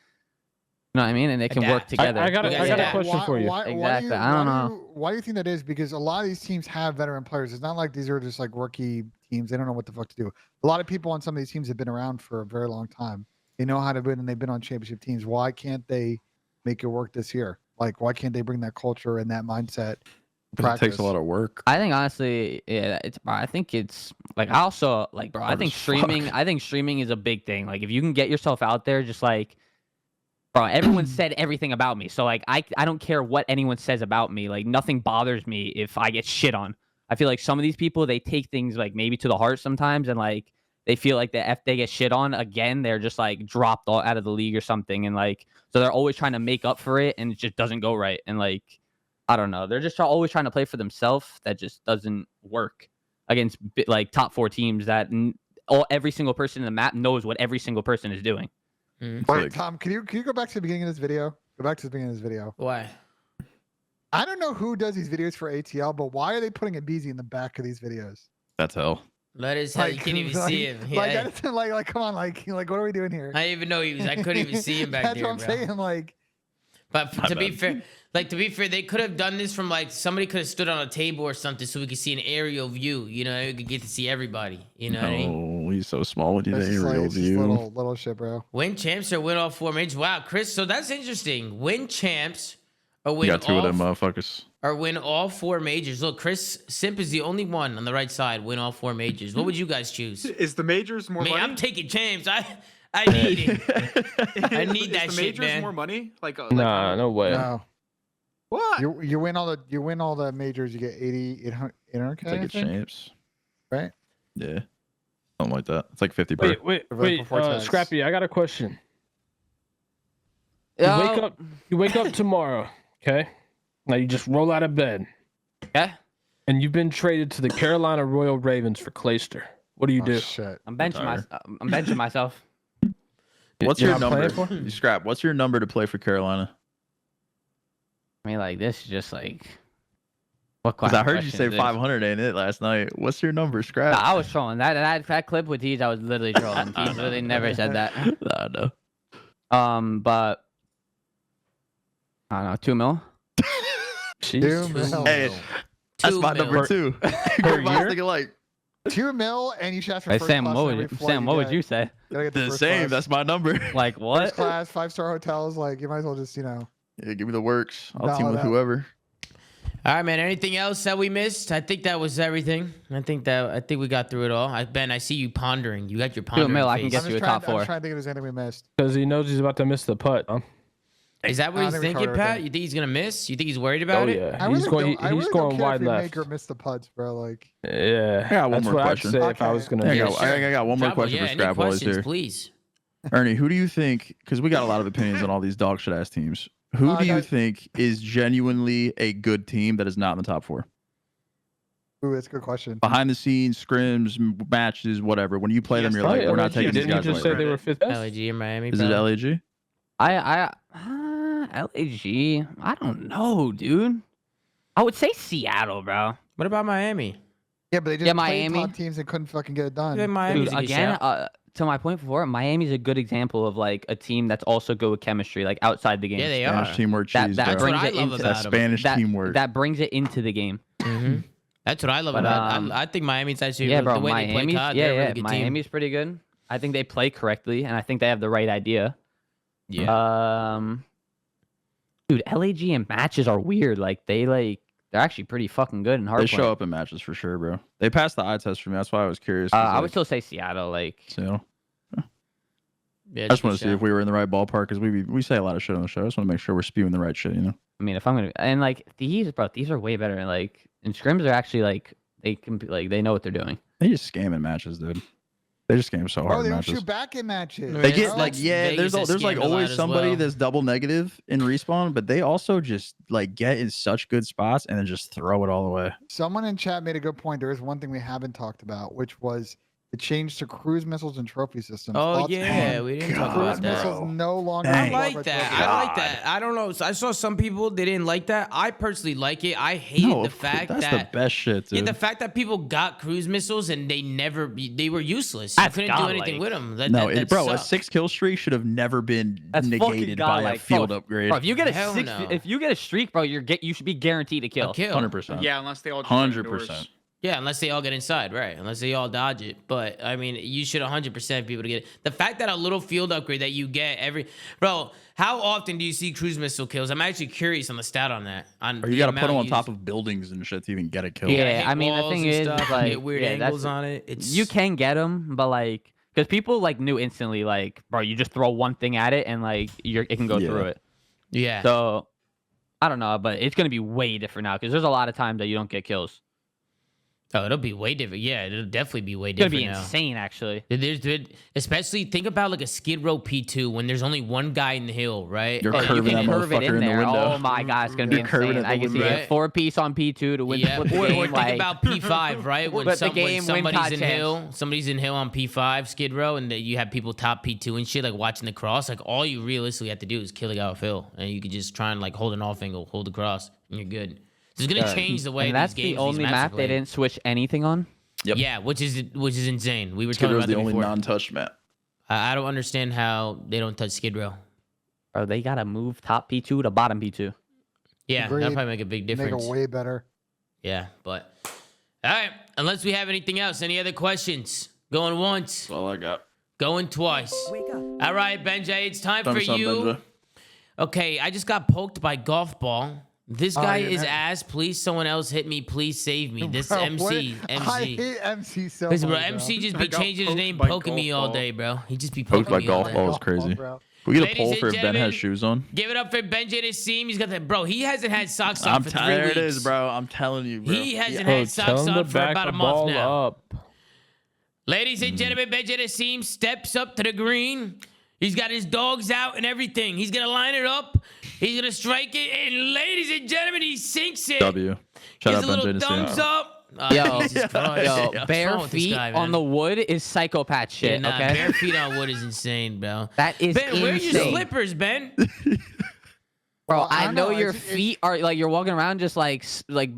You know what I mean? And it can work Adapt. together. I got a Yeah. question for you. Exactly. I don't know. Why do you think that is? Because a lot of these teams have veteran players. It's not like these are just like rookie teams. They don't know what the fuck to do. A lot of people on some of these teams have been around for a very long time. They know how to win, and they've been on championship teams. Why can't they make it work this year? Like, why can't they bring that culture and that mindset? to 'Cause it takes practice? a lot of work. I think honestly, yeah, I think it's like I also like, bro. I Hard think as fuck. streaming. I think streaming is a big thing. Like if you can get yourself out there, just like, bro, everyone said everything about me, so like I don't care what anyone says about me. Like nothing bothers me if I get shit on. I feel like some of these people, they take things like maybe to the heart sometimes, and like they feel like that if they get shit on again, they're just like dropped out of the league or something, and like so they're always trying to make up for it, and it just doesn't go right, and like. I don't know. They're just always trying to play for themselves. That just doesn't work against like top 4 teams that every single person in the map knows what every single person is doing. It's Wait, like- Tom, can you go back to the beginning of this video? Go back to the beginning of this video. Why? I don't know who does these videos for ATL, but why are they putting a BZ in the back of these videos? That's hell. Let us. You can't even see him. Like, Yeah. like, come on, like, what are we doing here? I didn't even know he was. I couldn't even see him back That's there, what I'm bro. saying. Like, But My to be bad. fair, they could have done this from like somebody could have stood on a table or something so we could see an aerial view. You know, we could get to see everybody. You know what I mean? Oh, he's so small when you it's say just, like, real it's just view. little shit, bro. Win champs or win all 4 majors. Wow, Chris. So that's interesting. Win champs or win You got 2 all of them motherfuckers. or win all 4 majors. Look, Chris Simp is the only one on the right side. Win all 4 majors. What would you guys choose? Is the majors more I mean, money? I'm taking champs. I need it. I need that is shit, the majors man. more money? Like Nah, no way. No, what? you win all the majors, you get 800K. It's like I it's think, champs. right? Yeah. Something like that. It's like 50 per. Wait, before tax. Scrappy, I got a question. Oh, You wake up tomorrow, okay? Now you just roll out of bed, yeah. and you've been traded to the Carolina Royal Ravens for Clayster. What do you Oh, do? shit. I'm benching myself. What's You're your not number? playing for? You scrap. What's your number to play for Carolina? I mean, like this is just like what Because question? I heard you say 500 ain't it last night. What's your number, scrap? I was trolling that clip with Teej. I was literally trolling. Teej literally never said that. Nah, no. But I don't know, 2 mil. $2 mil. Hey, that's my mil. number two. Everybody's thinking like $2 mil, and you should ask for Hey, first Sam, class what on would every you, flight Sam, what would get. you say? Gotta get the first same. class. That's my number. Like First what? class, 5-star hotels. Like you might as well just Yeah, give me the works. I'll team Dial with it out. whoever. All right, man. Anything else that we missed? I think that was everything. I think we got through it all. Ben, I see you pondering. You got your pondering mil, I face. can get I'm you a just top trying, I'm 4. trying to think if there's anything we missed. Because he knows he's about to miss the putt. Huh? Is that what I he's think we thinking, covered Pat? everything. You think he's gonna miss? You think he's worried about Oh it? yeah, he's going. I really He's don't going care wide if we left. make or miss the putts, bro. Like, Yeah, I got one that's more what question. I'd say if I was gonna. I Yeah, got, sure. I got one more Trouble, question yeah, for any Scrap while he's questions, here. please. Ernie, who do you think? Because we got a lot of opinions on all these dog shit ass teams. Who do you think is genuinely a good team that is not in the top 4? ooh, that's a good question. Behind the scenes, scrims, matches, whatever. When you play them, you're Oh, like, yeah, we're not LAG. taking these Didn't you guys just away. say they were 5th best? LAG in Miami. Is it bro. LAG? LAG. I don't know, dude. I would say Seattle, bro. What about Miami? Yeah, but they just Yeah, played Miami. top teams and couldn't fucking get it done. Yeah, Miami's Dude, a good again, shout. to my point before, Miami's a good example of like a team that's also good with chemistry, like outside the game. Yeah, they Spanish are. teamwork That- cheese, that bro. That's what brings I it love into about That them. Spanish teamwork. That brings it into the game. Mhm. That's what I love But, about it. I think Miami's actually Yeah, the bro. way they play Miami's, COD, they're a really good team. Miami's pretty good. I think they play correctly, and I think they have the right idea. Yeah. Dude, LAG and matches are weird. Like they're actually pretty fucking good and hard. They show up in matches for sure, bro. They passed the eye test for me. That's why I was curious. I would still say Seattle. Like, So Yeah, I just want to see if we were in the right ballpark because we say a lot of shit on the show. I just want to make sure we're spewing the right shit, you know? I mean, if I'm gonna and like these are way better. Like, and scrims are actually like they can like they know what they're doing. They just scam in matches, dude. They just scam so hard Oh, they in don't matches. shoot back in matches. They get bro. like Vegas has there's like scammed a lot always as somebody well. that's double negative in respawn, but they also just like get in such good spots and then just throw it all away. Someone in chat made a good point. There is one thing we haven't talked about, which was the change to cruise missiles and trophy systems. Oh Thoughts yeah, on we didn't talk God, cruise about that. missiles no longer. Dang. I above like a that. trophy. I like that. I don't know. So I saw some people they didn't like that. I personally like it. I hated No, the of course, fact that's that the best shit, yeah, dude. the fact that people got cruise missiles and they were useless. You That's couldn't do godlike. anything with them. Bro, a 6 kill streak should have never been That's fucking negated by a godlike. field Bro, upgrade. Bro, if you get a Hell no. if you get a streak, bro, you should be guaranteed a kill. A kill. 100%. Yeah, unless they all just 100%. Yeah, unless they all get inside, right? Unless they all dodge it. But I mean, you should 100% be able to get it. The fact that a little field upgrade that you get bro, how often do you see cruise missile kills? I'm actually curious on the stat on that. Or you got to put them on top of buildings and shit to even get a kill. Yeah, I mean the thing is like get weird yeah, angles that's- on it. It's you can get them, but like because people like knew instantly, like bro, you just throw one thing at it and like it can go Yeah. through it. yeah. So I don't know, but it's gonna be way different now because there's a lot of times that you don't get kills. Oh, it'll be way different. Yeah, it'll definitely be way It's gonna different be now. insane, actually. Especially think about like a Skid Row P2 when there's only one guy in the hill, right? You're Oh, you curving can that curve it motherfucker in in the there. window. Oh my god, it's gonna be You're curving insane. it I in the can see window. a 4-piece on P2 to win Yeah, flip the or game. think Like, about P5, right? When, But the when game, win somebody's COD in champs. somebody's in hill on P5 Skid Row, and you have people top P2 and shit, like watching the cross. Like all you realistically have to do is kill the guy off hill, and you could just try and like hold an off angle, hold the cross, and you're good. It's gonna change the way and that's these games, the only these maps map are they played. didn't switch anything on. Yep. Yeah, which is insane. We were Skid talking Row's about the that only before. non-touched map. I don't understand how they don't touch Skid Row. Bro, they gotta move top P2 to bottom P2. Yeah, Agreed. that'll probably make a big difference. Make it way better. Yeah, but all right. Unless we have anything else, any other questions? Going once, That's all I got. going twice. All right, Benjay, it's time for Thumbs up, you. Benja. Okay, I just got poked by golf ball. This guy yeah, is that- ass. Please, someone else hit me. Please save me. This Bro, MC, what? I MC. hate MC so Listen, much, bro, MC just be I got changing his poked name, by poking me golf all ball. day, bro. He just be Poked poking by me all golf day. ball is crazy. bro. Can we get a Ladies poll and for if Ben gentlemen, has shoes on? Give it up for Benjay to seem. He's got that, bro. He hasn't had socks on for 3 There weeks. it is, bro. I'm telling you, bro. He hasn't Bro, had tell socks him on to for back about the a month ball now. up. Ladies and gentlemen, Benjay Nassim steps up to the green. He's got his dogs out and everything. He's going to line it up. He's going to strike it. And ladies and gentlemen, he sinks it. W. Shout Gives out a Ben little Nassim. thumbs up. Oh, Yo, Jesus Christ. yo, What's bare wrong with this feet guy, on man? the wood is psychopath Yeah, shit, nah, okay? bare feet on wood is insane, bro. That is Ben, where's your insane. slippers, Ben? Bro, Well, I I don't know know, your it's- feet are like you're walking around just like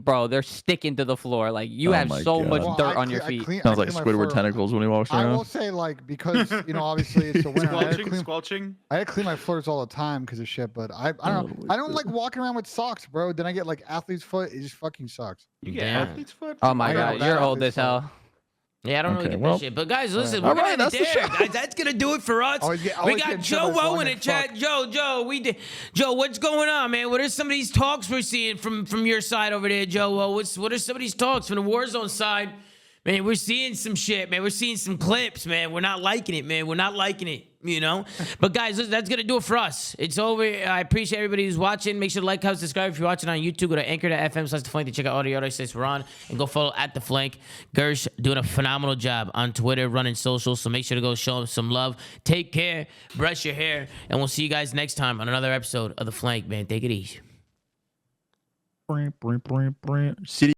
bro, they're sticking to the floor. Like you Oh have my so God. much Well, dirt I on your cle- I feet. clean- I Sounds like clean my Squidward floor. tentacles when he walks I will around. say like because obviously it's the winter. Squelching. I had to clean my floors all the time because of shit. But I don't know. Oh, I don't like walking around with socks, bro. Then I get like athlete's foot. It just fucking sucks. You get Damn. athlete's foot. Oh my I got god, bad you're old athlete's as foot. hell. Yeah, I don't really Okay, get well- that shit. But guys, listen, All we're gonna right, end it that's the there, show. guys. That's gonna do it for us. Always We get got Joe Trevor's Woe long in the and chat. fuck. Joe, Joe, what's going on, man? What are some of these talks we're seeing from your side over there, Joe? Woe? What are some of these talks from the Warzone side? Man, we're seeing some shit, man. We're seeing some clips, man. We're not liking it, man. We're not liking it, you know? But guys, listen, that's going to do it for us. It's over. I appreciate everybody who's watching. Make sure to like, comment, subscribe. If you're watching on YouTube, go to anchor.fm/theflank to check out all the other sites we're on. And go follow @theflank. Gersh doing a phenomenal job on Twitter, running socials. So make sure to go show him some love. Take care. Brush your hair. And we'll see you guys next time on another episode of The Flank, man. Take it easy. City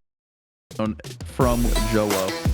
from Joe Woe.